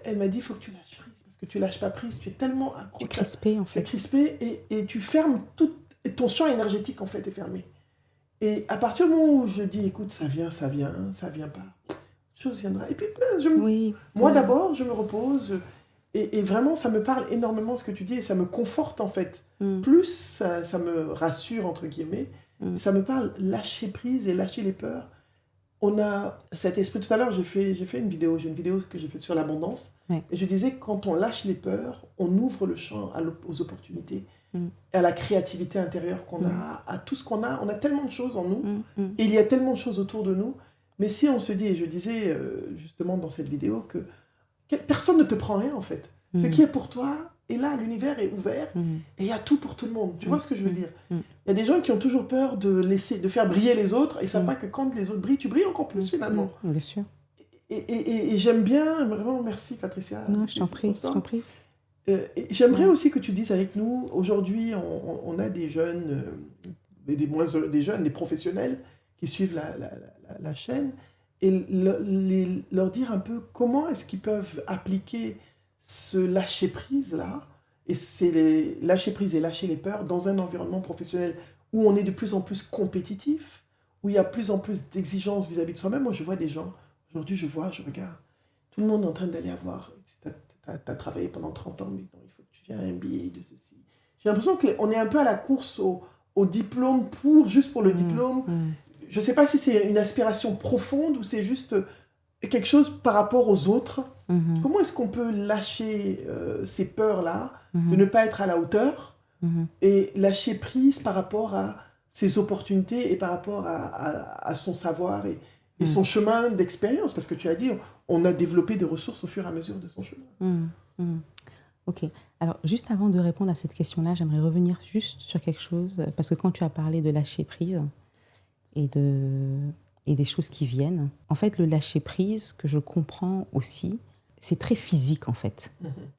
elle m'a dit, il faut que tu lâches prise, parce que tu lâches pas prise, tu es tellement accro. Tu es crispé, en fait. Tu es crispé et tu fermes tout, et ton champ énergétique, en fait, est fermé. Et à partir du moment où je dis, écoute, ça vient pas, chose viendra. Et puis, moi d'abord, je me repose, et vraiment, ça me parle énormément ce que tu dis, et ça me conforte, en fait. Plus ça me rassure, entre guillemets, ça me parle lâcher prise et lâcher les peurs. On a cet esprit. Tout à l'heure, j'ai fait une vidéo que j'ai faite sur l'abondance. Et je disais que quand on lâche les peurs, on ouvre le champ aux opportunités, à la créativité intérieure qu'on a, à tout ce qu'on a. On a tellement de choses en nous, et il y a tellement de choses autour de nous. Mais si on se dit, et je disais justement dans cette vidéo, que personne ne te prend rien en fait. Ce qui est pour toi, et là, l'univers est ouvert, et il y a tout pour tout le monde. Tu vois ce que je veux dire? Il y a des gens qui ont toujours peur de faire briller les autres, et ils ne savent pas que quand les autres brillent, tu brilles encore plus finalement. Bien sûr. Et j'aime bien, vraiment, merci Patricia. Non, je t'en prie. J'aimerais aussi que tu dises avec nous, aujourd'hui, on a des jeunes, des professionnels qui suivent la chaîne, et leur dire un peu comment est-ce qu'ils peuvent appliquer ce lâcher-prise-là, et c'est lâcher prise et lâcher les peurs dans un environnement professionnel où on est de plus en plus compétitif, où il y a de plus en plus d'exigences vis-à-vis de soi-même. Moi, je vois des gens, aujourd'hui, je regarde, tout le monde est en train d'aller avoir, t'as travaillé pendant 30 ans, mais non, il faut que tu aies un MBA de ceci. J'ai l'impression qu'on est un peu à la course au diplôme juste pour le diplôme. Je ne sais pas si c'est une aspiration profonde ou c'est juste quelque chose par rapport aux autres. Comment est-ce qu'on peut lâcher ces peurs-là, de ne pas être à la hauteur, et lâcher prise par rapport à ses opportunités et par rapport à son savoir et son chemin d'expérience? Parce que tu as dit, on a développé des ressources au fur et à mesure de son chemin. Ok. Alors, juste avant de répondre à cette question-là, j'aimerais revenir juste sur quelque chose, parce que quand tu as parlé de lâcher prise et, et des choses qui viennent, en fait, le lâcher prise, que je comprends aussi, c'est très physique, en fait.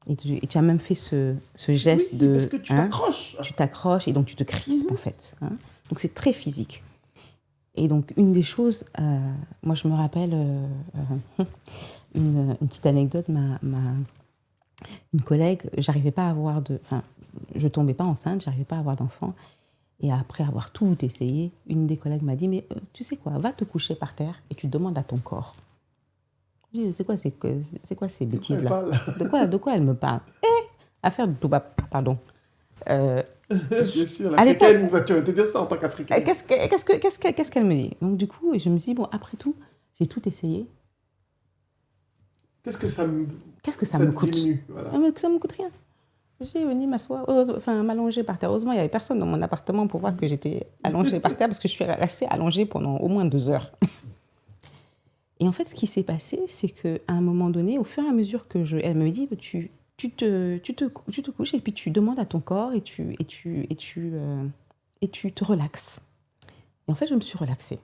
Et tu as même fait ce geste Oui, de... parce que tu t'accroches. Tu t'accroches et donc tu te crispes, en fait. Donc, c'est très physique. Et donc, une des choses, moi, je me rappelle une petite anecdote, une collègue, j'arrivais pas à avoir je tombais pas enceinte, j'arrivais pas à avoir d'enfant. Et après avoir tout essayé, une des collègues m'a dit, mais tu sais quoi, va te coucher par terre et tu demandes à ton corps. J'ai dit, c'est quoi ces bêtises-là? De quoi elle me parle? Affaire de Touba, pardon. Bien sûr, À l'époque, l'africaine, tu vas te dire ça en tant qu'africaine. qu'est-ce qu'elle me dit? Donc du coup, je me suis dit, bon, après tout, j'ai tout essayé. Qu'est-ce que ça me coûte? voilà. Ça me coûte rien. J'ai venu m'asseoir, m'allonger par terre. Heureusement, il n'y avait personne dans mon appartement pour voir que j'étais allongée par terre parce que je suis restée allongée pendant au moins 2 heures. Et en fait, ce qui s'est passé, c'est qu'à un moment donné, au fur et à mesure que elle me dit, tu te couches et puis tu demandes à ton corps et tu te relaxes. Et en fait, je me suis relaxée.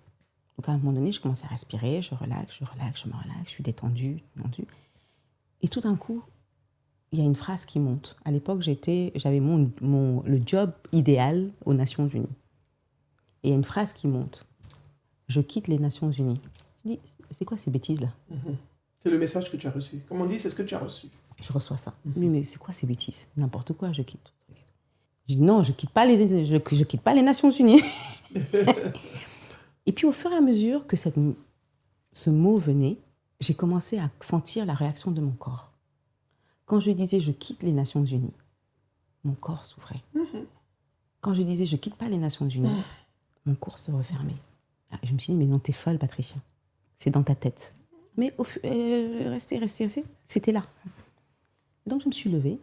Donc à un moment donné, je commençais à respirer, je relaxe, je me relaxe, je suis détendue. Et tout d'un coup, il y a une phrase qui monte. À l'époque, j'avais le job idéal aux Nations Unies. Et il y a une phrase qui monte. Je quitte les Nations Unies. Je dis, c'est quoi ces bêtises-là? C'est le message que tu as reçu. Comme on dit, c'est ce que tu as reçu. Je reçois ça. Mais c'est quoi ces bêtises? N'importe quoi, je quitte. Je dis non, je quitte pas les Nations Unies. Et puis au fur et à mesure que ce mot venait, j'ai commencé à sentir la réaction de mon corps. Quand je disais je quitte les Nations Unies, mon corps s'ouvrait. Quand je disais je quitte pas les Nations Unies, mon corps se refermait. Je me suis dit mais non, t'es folle, Patricia. C'est dans ta tête. Mais restez, c'était là. Donc je me suis levée,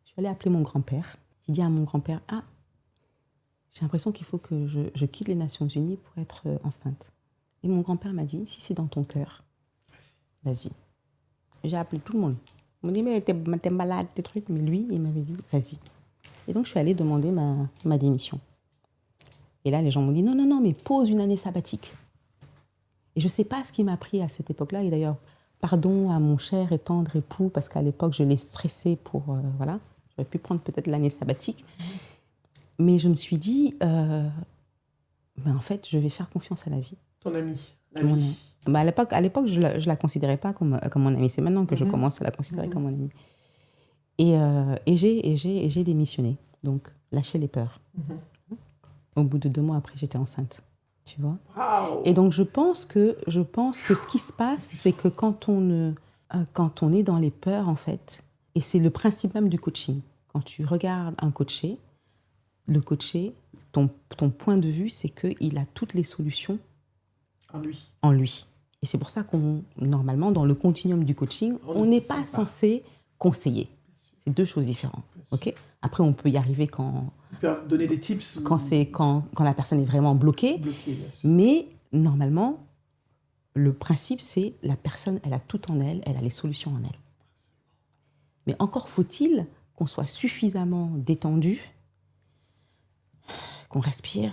je suis allée appeler mon grand-père. J'ai dit à mon grand-père, j'ai l'impression qu'il faut que je quitte les Nations Unies pour être enceinte. Et mon grand-père m'a dit, si c'est dans ton cœur, vas-y. J'ai appelé tout le monde. On m'a dit, mais t'es malade, des trucs. Mais lui, il m'avait dit, vas-y. Et donc je suis allée demander ma démission. Et là, les gens m'ont dit, non, mais pose une année sabbatique. Et je ne sais pas ce qui m'a pris à cette époque-là. Et d'ailleurs, pardon à mon cher et tendre époux, parce qu'à l'époque, je l'ai stressé pour... voilà, j'aurais pu prendre peut-être l'année sabbatique. Mais je me suis dit, en fait, je vais faire confiance à la vie. Ton ami, la vie. À l'époque, je ne la considérais pas comme mon amie. C'est maintenant que je commence à la considérer comme mon amie. Et j'ai démissionné. Donc, lâcher les peurs. Au bout de 2 mois après, j'étais enceinte. Tu vois? Wow. Et donc, je pense que ce qui se passe, c'est que quand on est dans les peurs, en fait, et c'est le principe même du coaching. Quand tu regardes un coaché, le coaché, ton point de vue, c'est qu'il a toutes les solutions en lui. Et c'est pour ça normalement, dans le continuum du coaching, on n'est pas censé conseiller. C'est 2 choses différentes. Okay? Après, on peut y arriver quand... On peut donner des tips. Quand la personne est vraiment bloquée. Mais normalement, le principe, c'est la personne, elle a tout en elle, elle a les solutions en elle. Mais encore faut-il qu'on soit suffisamment détendu, qu'on respire,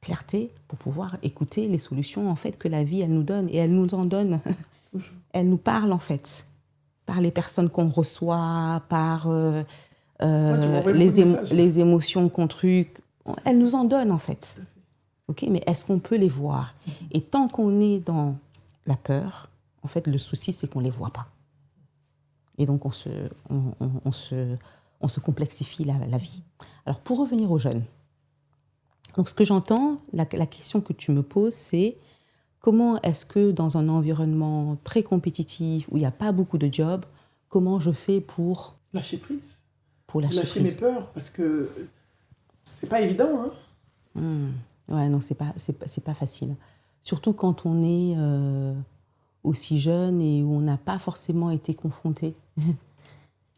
clarté, pour pouvoir écouter les solutions en fait, que la vie, elle nous donne. Et elle nous en donne. Elle nous parle, en fait, par les personnes qu'on reçoit, par les émotions qu'on truc. Elle nous en donne, en fait. Okay, mais est-ce qu'on peut les voir? Et tant qu'on est dans la peur, en fait, le souci, c'est qu'on ne les voit pas. Et donc, on se complexifie la vie. Alors, pour revenir aux jeunes, donc ce que j'entends, la question que tu me poses, c'est comment est-ce que dans un environnement très compétitif, où il n'y a pas beaucoup de jobs, comment je fais pour... Lâcher prise. Pour lâcher mes peurs, parce que c'est pas évident. Ouais, non, c'est pas facile. Surtout quand on est aussi jeune et où on n'a pas forcément été confronté.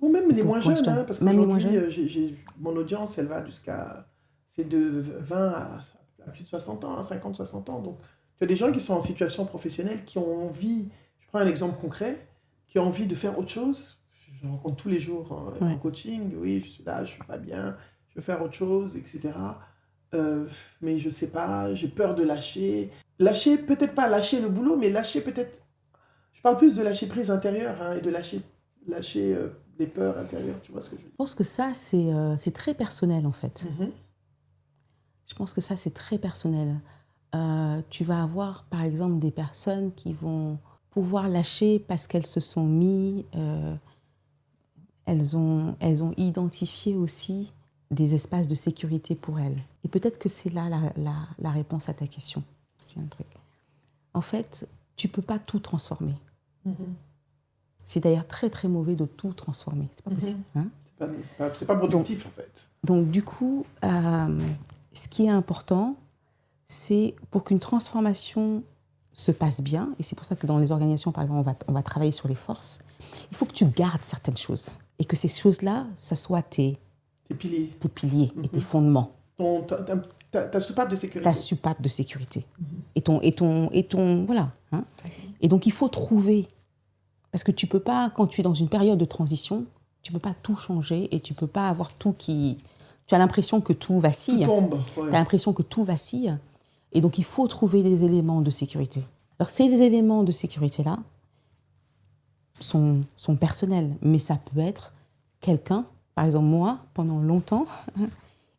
Ou même les moins jeunes, parce qu'aujourd'hui, mon audience, elle va jusqu'à... C'est de 20 à plus de 60 ans, 50, 60 ans. Donc, tu as des gens qui sont en situation professionnelle, qui ont envie, je prends un exemple concret, qui ont envie de faire autre chose. je rencontre tous les jours en coaching. Oui, je suis là, je suis pas bien, je veux faire autre chose, etc. Mais je sais pas, j'ai peur de lâcher. Lâcher, peut-être pas lâcher le boulot, mais lâcher peut-être... Je parle plus de lâcher prise intérieure et de lâcher les peurs intérieures, tu vois ce que je veux dire? Je pense que ça, c'est très personnel, en fait. Mhm. Je pense que ça, c'est très personnel. Tu vas avoir, par exemple, des personnes qui vont pouvoir lâcher parce qu'elles se sont mis... elles ont identifié aussi des espaces de sécurité pour elles. Et peut-être que c'est là la réponse à ta question. J'ai un truc. En fait, tu ne peux pas tout transformer. Mhm. C'est d'ailleurs très, très mauvais de tout transformer. C'est pas possible. Hein? C'est pas productif, en fait. Donc, du coup, ce qui est important, c'est pour qu'une transformation se passe bien, et c'est pour ça que dans les organisations, par exemple, on va travailler sur les forces, il faut que tu gardes certaines choses, et que ces choses-là, ça soit tes piliers et tes fondements. Ta soupape de sécurité. Ta soupape de sécurité. Et ton voilà. Hein? Et donc, il faut trouver, parce que tu peux pas, quand tu es dans une période de transition, tu peux pas tout changer, et tu peux pas avoir tout qui... Tu as l'impression que tout vacille. Tout tombe. Tu as l'impression que tout vacille. Et donc, il faut trouver des éléments de sécurité. Alors, ces éléments de sécurité-là sont personnels, mais ça peut être quelqu'un, par exemple moi, pendant longtemps,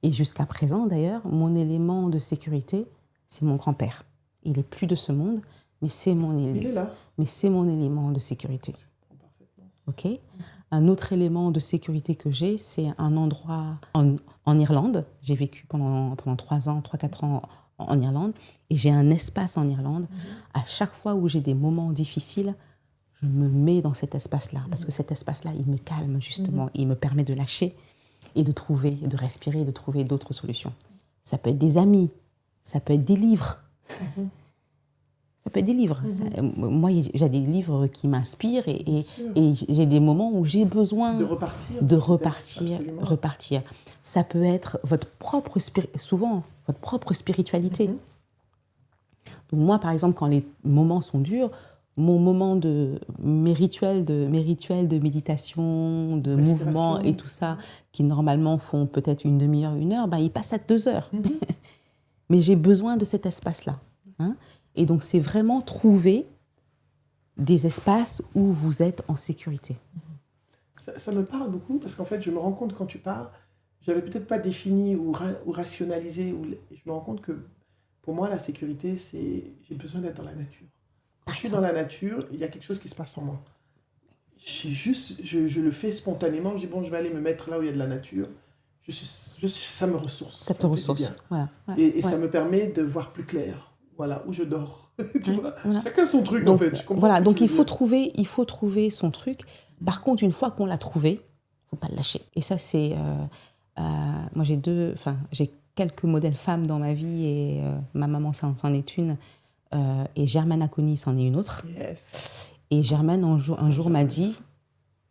et jusqu'à présent d'ailleurs, mon élément de sécurité, c'est mon grand-père. Il n'est plus de ce monde, mais c'est mon élément de sécurité. Ok ? Un autre élément de sécurité que j'ai, c'est un endroit en Irlande. J'ai vécu pendant 3-4 ans en Irlande, et j'ai un espace en Irlande. À chaque fois où j'ai des moments difficiles, je me mets dans cet espace-là, parce que cet espace-là, il me calme justement, il me permet de lâcher et de trouver, de respirer, de trouver d'autres solutions. Ça peut être des amis, ça peut être des livres. Ça peut être des livres. Moi, j'ai des livres qui m'inspirent, et j'ai des moments où j'ai besoin de repartir. Ça peut être souvent votre propre spiritualité. Donc moi, par exemple, quand les moments sont durs, mes rituels de méditation, de mouvement et tout ça, qui normalement font peut-être une demi-heure, 1 heure, ils passent à 2 heures. Mais j'ai besoin de cet espace-là. Hein? Et donc, c'est vraiment trouver des espaces où vous êtes en sécurité. Ça me parle beaucoup, parce qu'en fait, je me rends compte quand tu parles, j'avais peut-être pas défini ou rationalisé, je me rends compte que pour moi, la sécurité, c'est j'ai besoin d'être dans la nature. Quand je suis dans la nature, il y a quelque chose qui se passe en moi. Je le fais spontanément, je dis bon, je vais aller me mettre là où il y a de la nature. Ça me ressource. Ça te ressource. Voilà. Et ça me permet de voir plus clair. Voilà, où je dors. Tu vois, chacun son truc, donc, en fait. Voilà, donc il faut trouver son truc. Par contre, une fois qu'on l'a trouvé, il ne faut pas le lâcher. Et ça, c'est... moi, j'ai quelques modèles femmes dans ma vie, et ma maman, c'en est une, et Germaine Aconi, c'en est une autre. Yes. Et Germaine, un jour, m'a dit,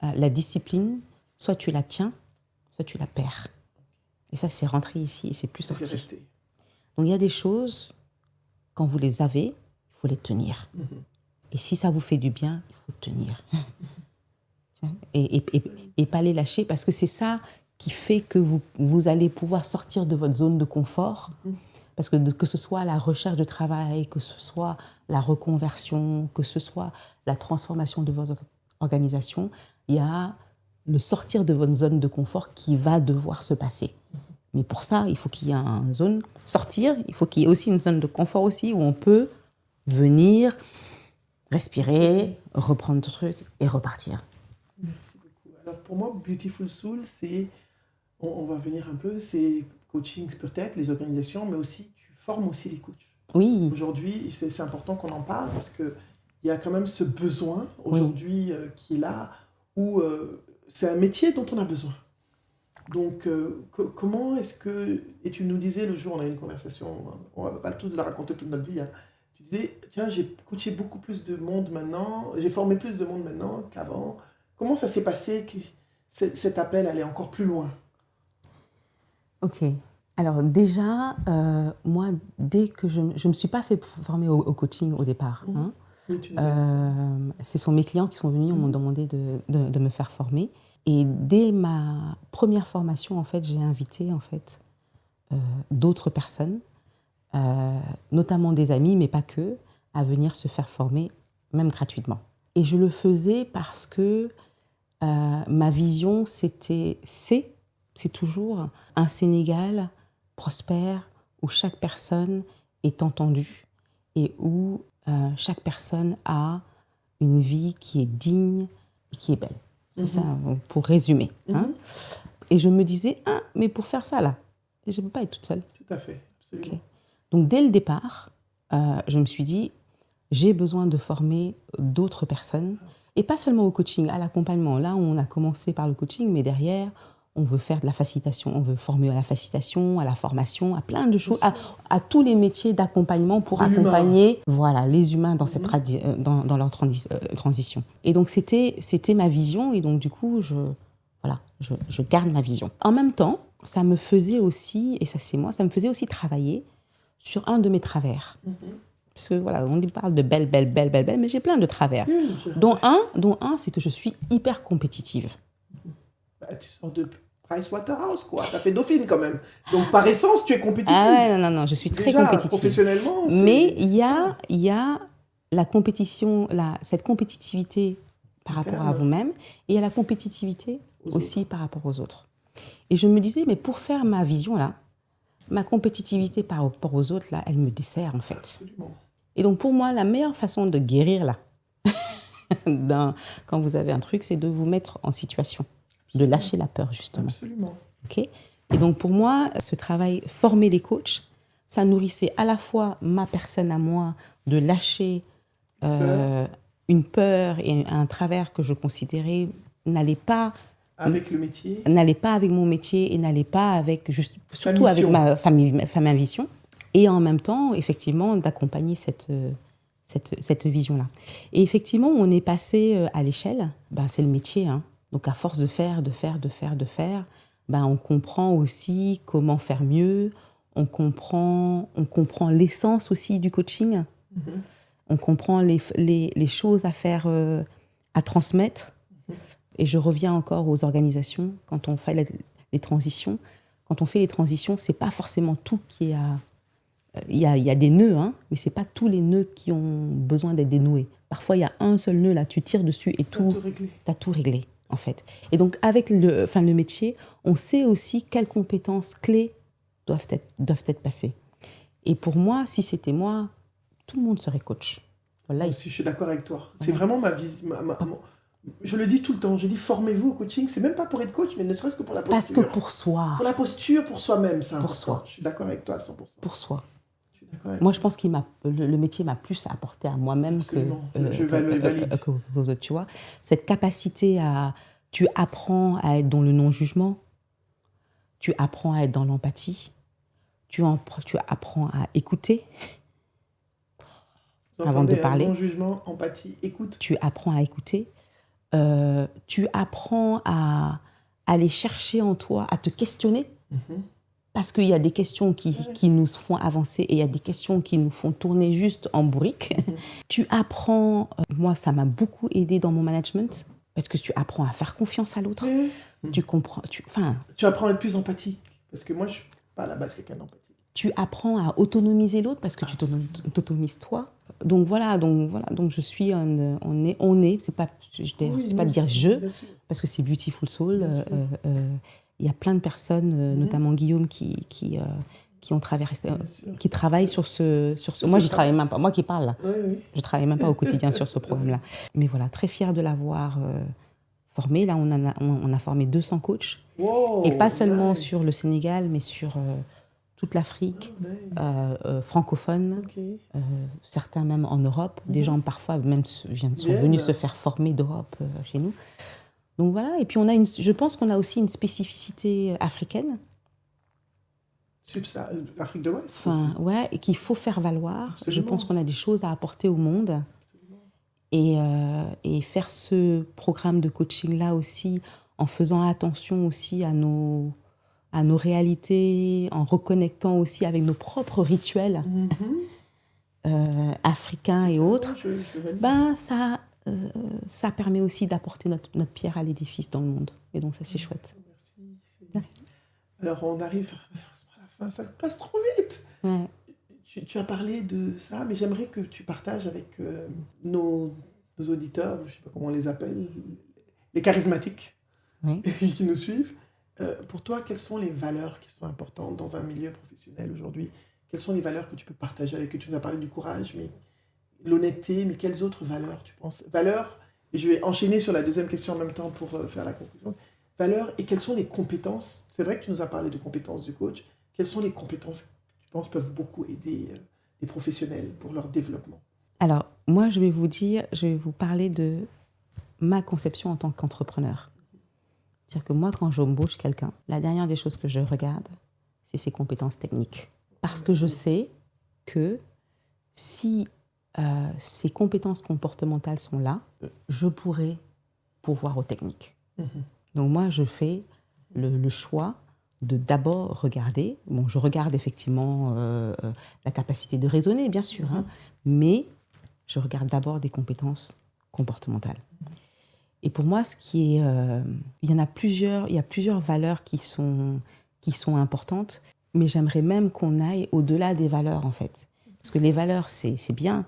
la discipline, soit tu la tiens, soit tu la perds. Et ça, c'est rentré ici, et c'est plus sorti. C'est resté. Donc, il y a des choses... Quand vous les avez, il faut les tenir. Et si ça vous fait du bien, il faut tenir. Et pas les lâcher, parce que c'est ça qui fait que vous allez pouvoir sortir de votre zone de confort. Parce que ce soit la recherche de travail, que ce soit la reconversion, que ce soit la transformation de votre organisation, il y a le sortir de votre zone de confort qui va devoir se passer. Mais pour ça, il faut qu'il y ait une zone sortir, il faut qu'il y ait aussi une zone de confort aussi, où on peut venir, respirer, reprendre le truc et repartir. Merci beaucoup. Alors pour moi, Beautiful Soul, c'est, on va venir un peu, c'est coaching peut-être, les organisations, mais aussi tu formes aussi les coachs. Oui. Aujourd'hui, c'est important qu'on en parle, parce qu'il y a quand même ce besoin aujourd'hui qui est là, où c'est un métier dont on a besoin. Donc, comment est-ce que... Et tu nous disais, le jour, on a eu une conversation, on ne va pas tout la raconter toute notre vie, hein. Tu disais, tiens, j'ai coaché beaucoup plus de monde maintenant, j'ai formé plus de monde maintenant qu'avant. Comment ça s'est passé que cet appel allait encore plus loin? Ok. Alors déjà, moi, dès que je ne me suis pas fait former au coaching au départ. Hein. Oui, tu me disais. Ce sont mes clients qui sont venus, m'ont demandé de me faire former. Et dès ma première formation, en fait, j'ai invité en fait, d'autres personnes, notamment des amis, mais pas que, à venir se faire former, même gratuitement. Et je le faisais parce que ma vision, c'est toujours un Sénégal prospère, où chaque personne est entendue et où chaque personne a une vie qui est digne et qui est belle. C'est ça, pour résumer. Hein. Et je me disais, mais pour faire ça, là, je ne peux pas être toute seule. Tout à fait, absolument. Okay. Donc, dès le départ, je me suis dit, j'ai besoin de former d'autres personnes, et pas seulement au coaching, à l'accompagnement. Là, on a commencé par le coaching, mais derrière, on veut faire de la facilitation, on veut former à la facilitation, à la formation, à plein de choses, à tous les métiers d'accompagnement pour accompagner les humains dans, dans leur transition. Et donc, c'était ma vision, et donc, du coup, je garde ma vision. En même temps, ça me faisait aussi, et ça c'est moi, ça me faisait aussi travailler sur un de mes travers. Parce que voilà, on parle de belle, mais j'ai plein de travers. Dont un, c'est que je suis hyper compétitive. Tu sors de Pricewaterhouse, quoi. Tu as fait Dauphine quand même. Donc par essence, tu es compétitive. Ah ouais, non, je suis très compétitive. Professionnellement, mais il y a la compétition, cette compétitivité par rapport à vous-même, et il y a la compétitivité aussi par rapport aux autres. Et je me disais, mais pour faire ma vision là, ma compétitivité par rapport aux autres là, elle me dessert en fait. Absolument. Et donc pour moi, la meilleure façon de guérir là, quand vous avez un truc, c'est de vous mettre en situation, de lâcher la peur justement. Absolument. Okay. Et donc pour moi, ce travail, former les coachs, ça nourrissait à la fois ma personne à moi de lâcher une peur et un travers que je considérais n'allait pas avec le métier, n'allait pas avec mon métier et n'allait pas avec surtout avec ma vision. Et en même temps, effectivement, d'accompagner cette vision-là. Et effectivement, on est passé à l'échelle. C'est le métier. Hein. Donc, à force de faire, on comprend aussi comment faire mieux. On comprend l'essence aussi du coaching. On comprend les choses à faire, à transmettre. Et je reviens encore aux organisations. Quand on fait les transitions, c'est pas forcément tout qui est à... Il y a des nœuds, hein, mais c'est pas tous les nœuds qui ont besoin d'être dénoués. Parfois, il y a un seul nœud, là, tu tires dessus et t'as tout réglé, en fait. Et donc, avec le métier, on sait aussi quelles compétences clés doivent être passées. Et pour moi, si c'était moi, tout le monde serait coach. Voilà, aussi, je suis d'accord avec toi. C'est vraiment ma vision. Je le dis tout le temps, je dis formez-vous au coaching, c'est même pas pour être coach, mais ne serait-ce que pour la posture. Parce que pour soi. Pour la posture, pour soi-même, c'est important. Pour soi. Je suis d'accord avec toi à 100%. Pour soi. Moi, je pense que le métier m'a plus apporté à moi-même que aux autres, tu vois. Cette capacité tu apprends à être dans le non-jugement, tu apprends à être dans l'empathie, tu apprends à écouter. Avant de parler. Non-jugement, empathie, écoute. Tu apprends à écouter. Tu apprends à aller chercher en toi, à te questionner. Parce qu'il y a des questions qui nous font avancer et il y a des questions qui nous font tourner juste en bourrique. Tu apprends, moi ça m'a beaucoup aidé dans mon management, parce que tu apprends à faire confiance à l'autre. Tu comprends, tu apprends à être plus empathique, parce que moi je suis pas à la base quelqu'un d'empathique. Tu apprends à autonomiser l'autre parce que tu t'autonomises toi. Donc voilà, donc je suis on est, c'est pas de dire je, parce que c'est Beautiful Soul. Il y a plein de personnes, notamment Guillaume, qui ont traversé, qui travaillent sur ce. Moi, j'y travaille même pas. Moi qui parle là, je travaille même pas au quotidien sur ce programme-là. Mais voilà, très fière de l'avoir formé. Là, on a formé 200 coachs, et pas seulement sur le Sénégal, mais sur toute l'Afrique, francophone, certains même en Europe. Des gens parfois même sont venus se faire former d'Europe chez nous. Donc voilà, et puis je pense qu'on a aussi une spécificité africaine. Afrique de l'Ouest. Ouais, et qu'il faut faire valoir. Absolument. Je pense qu'on a des choses à apporter au monde. Et faire ce programme de coaching-là aussi, en faisant attention aussi à nos réalités, en reconnectant aussi avec nos propres rituels. africains et autres, valide. ça permet aussi d'apporter notre pierre à l'édifice dans le monde. Et donc ça, c'est chouette. Merci. Alors, on arrive à la fin, ça passe trop vite. Ouais. Tu as parlé de ça, mais j'aimerais que tu partages avec nos auditeurs, je ne sais pas comment on les appelle, les charismatiques Oui. qui nous suivent. Pour toi, quelles sont les valeurs qui sont importantes dans un milieu professionnel aujourd'hui? Quelles sont les valeurs que tu peux partager avec eux? Tu nous as parlé du courage, mais l'honnêteté, mais quelles autres valeurs tu penses? Valeurs, et je vais enchaîner sur la deuxième question en même temps pour faire la conclusion. Valeurs, et quelles sont les compétences? C'est vrai que tu nous as parlé de compétences du coach. Quelles sont les compétences que tu penses peuvent beaucoup aider les professionnels pour leur développement? Alors, moi, je vais vous parler de ma conception en tant qu'entrepreneur. C'est-à-dire que moi, quand j'embauche quelqu'un, la dernière des choses que je regarde, c'est ses compétences techniques. Parce que je sais que si ces compétences comportementales sont là, je pourrais pourvoir aux techniques. Donc moi, je fais le choix de d'abord regarder. Bon, je regarde effectivement la capacité de raisonner, bien sûr, mais je regarde d'abord des compétences comportementales. Et pour moi, il y a plusieurs valeurs qui sont importantes, mais j'aimerais même qu'on aille au-delà des valeurs, en fait. Parce que les valeurs, c'est bien,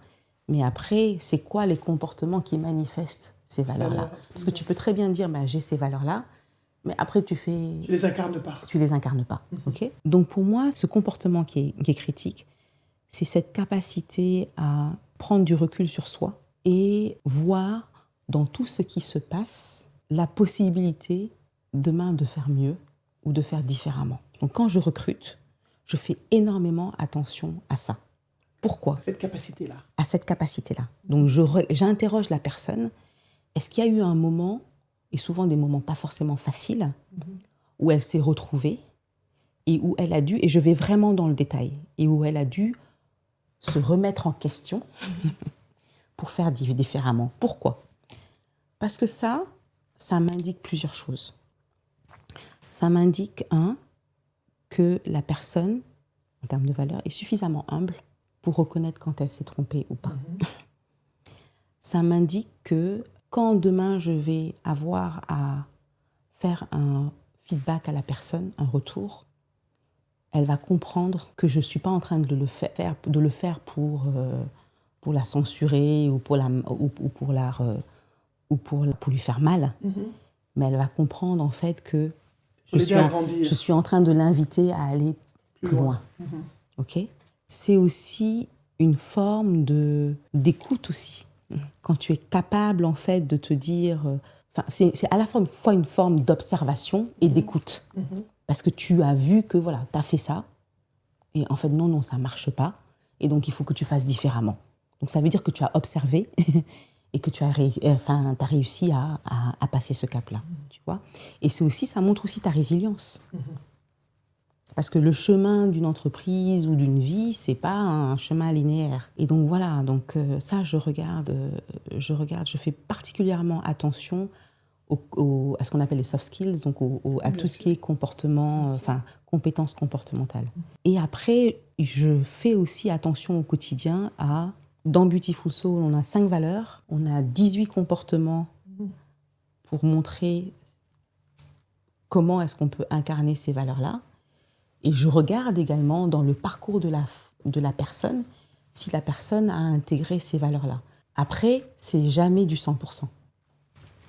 mais après, c'est quoi les comportements qui manifestent ces valeurs-là? Parce que tu peux très bien dire, j'ai ces valeurs-là, mais après, tu les incarnes pas. Tu les incarnes pas, ok? Donc pour moi, ce comportement qui est critique, c'est cette capacité à prendre du recul sur soi et voir dans tout ce qui se passe la possibilité demain de faire mieux ou de faire différemment. Donc quand je recrute, je fais énormément attention à ça. Pourquoi? À cette capacité-là. À cette capacité-là. Donc j'interroge la personne. Est-ce qu'il y a eu un moment, et souvent des moments pas forcément faciles, où elle s'est retrouvée et où elle a dû, et je vais vraiment dans le détail, et où elle a dû se remettre en question pour faire différemment. Pourquoi? Parce que ça m'indique plusieurs choses. Ça m'indique, que la personne, en termes de valeur, est suffisamment humble pour reconnaître quand elle s'est trompée ou pas. Ça m'indique que quand demain je vais avoir à faire un feedback à la personne, un retour, elle va comprendre que je ne suis pas en train de le faire pour la censurer ou pour lui faire mal. Mais elle va comprendre en fait que je suis en train de l'inviter à aller plus loin. Okay? C'est aussi une forme d'écoute aussi. Quand tu es capable en fait de te dire... c'est à la fois une forme d'observation et d'écoute. Parce que tu as vu que voilà, tu as fait ça, et en fait, non, ça ne marche pas, et donc il faut que tu fasses différemment. Donc ça veut dire que tu as observé et que tu as réussi à passer ce cap-là. Tu vois? Et ça montre aussi ta résilience. Parce que le chemin d'une entreprise ou d'une vie, ce n'est pas un chemin linéaire. Et donc voilà, ça, je fais particulièrement attention à ce qu'on appelle les soft skills, donc à tout ce qui est comportement, compétences comportementales. Et après, je fais aussi attention au quotidien dans Beautiful Soul, on a 5 valeurs, on a 18 comportements pour montrer comment est-ce qu'on peut incarner ces valeurs-là. Et je regarde également dans le parcours de la personne si la personne a intégré ces valeurs-là. Après, c'est jamais du 100%.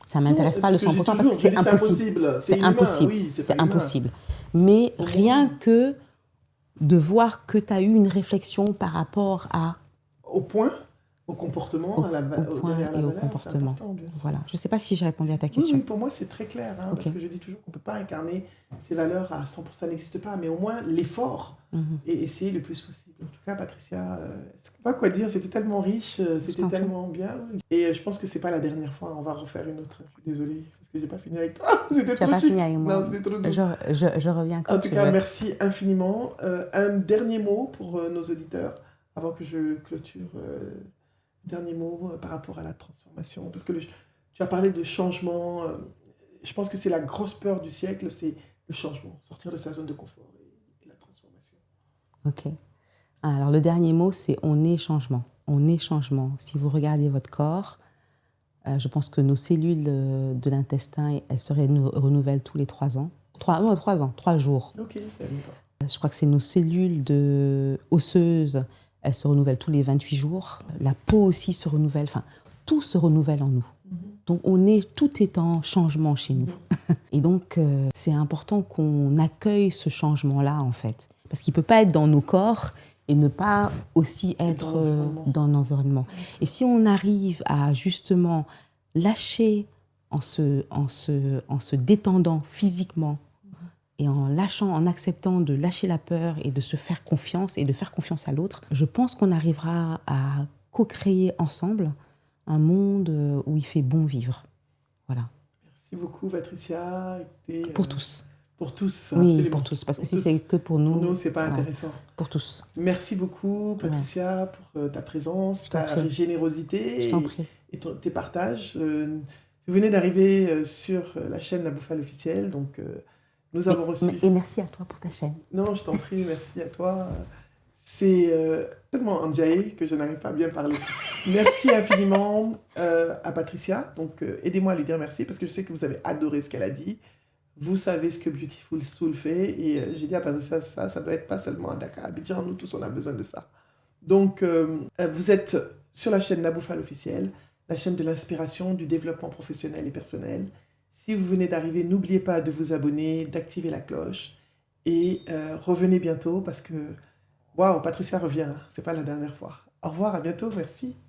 Ça ne m'intéresse pas le 100% parce que c'est impossible. C'est impossible. Oui, c'est impossible. Mais rien que de voir que tu as eu une réflexion par rapport au comportement, au comportement. Voilà. Je ne sais pas si j'ai répondu à ta question. Oui, pour moi, c'est très clair. Parce que je dis toujours qu'on ne peut pas incarner ces valeurs à 100%, ça n'existe pas. Mais au moins, l'effort et essayer le plus possible. En tout cas, Patricia, je ne sais pas quoi dire. C'était tellement riche, c'était tellement bien. Et je pense que ce n'est pas la dernière fois. On va refaire une autre. Je suis désolée, parce que je n'ai pas fini avec toi. C'était trop chic. Tu n'as pas fini avec moi. Non, c'était trop doux. Je reviens quand tu veux. En tout cas, merci infiniment. Un dernier mot pour nos auditeurs, avant que je clôture... Dernier mot par rapport à la transformation, parce que tu as parlé de changement, je pense que c'est la grosse peur du siècle, c'est le changement, sortir de sa zone de confort et la transformation. Ok. Alors, le dernier mot, c'est on est changement. On est changement. Si vous regardez votre corps, je pense que nos cellules de l'intestin, elles se renouvellent tous les 3 ans. 3 jours. Ok, ça va pas. Je crois que c'est nos cellules osseuses, elles se renouvellent tous les 28 jours. La peau aussi se renouvelle. Enfin, tout se renouvelle en nous. Donc, tout est en changement chez nous. Et donc, c'est important qu'on accueille ce changement-là, en fait. Parce qu'il ne peut pas être dans nos corps et ne pas aussi être dans l'environnement. Et si on arrive à justement lâcher en se détendant physiquement et en acceptant de lâcher la peur et de se faire confiance et de faire confiance à l'autre, je pense qu'on arrivera à co-créer ensemble un monde où il fait bon vivre. Voilà. Merci beaucoup, Patricia. Pour tous. Pour tous, oui, absolument. pour tous. Parce que si c'est que pour nous, c'est pas intéressant. Pour tous. Merci beaucoup, Patricia, pour ta présence, ta générosité et tes partages. Vous venez d'arriver sur la chaîne Naboufal officielle, donc nous avons reçu... Et merci à toi pour ta chaîne. Non, je t'en prie, merci à toi. C'est tellement enjaillé que je n'arrive pas à bien parler. Merci infiniment à Patricia. Donc, aidez-moi à lui dire merci parce que je sais que vous avez adoré ce qu'elle a dit. Vous savez ce que Beautiful Soul fait. Et j'ai dit à Patricia, ça doit être pas seulement à Dakar, à Abidjan, nous tous, on a besoin de ça. Donc, vous êtes sur la chaîne Naboufal officielle, la chaîne de l'inspiration, du développement professionnel et personnel. Si vous venez d'arriver, n'oubliez pas de vous abonner, d'activer la cloche et revenez bientôt parce que... Waouh, Patricia revient, c'est pas la dernière fois. Au revoir, à bientôt, merci.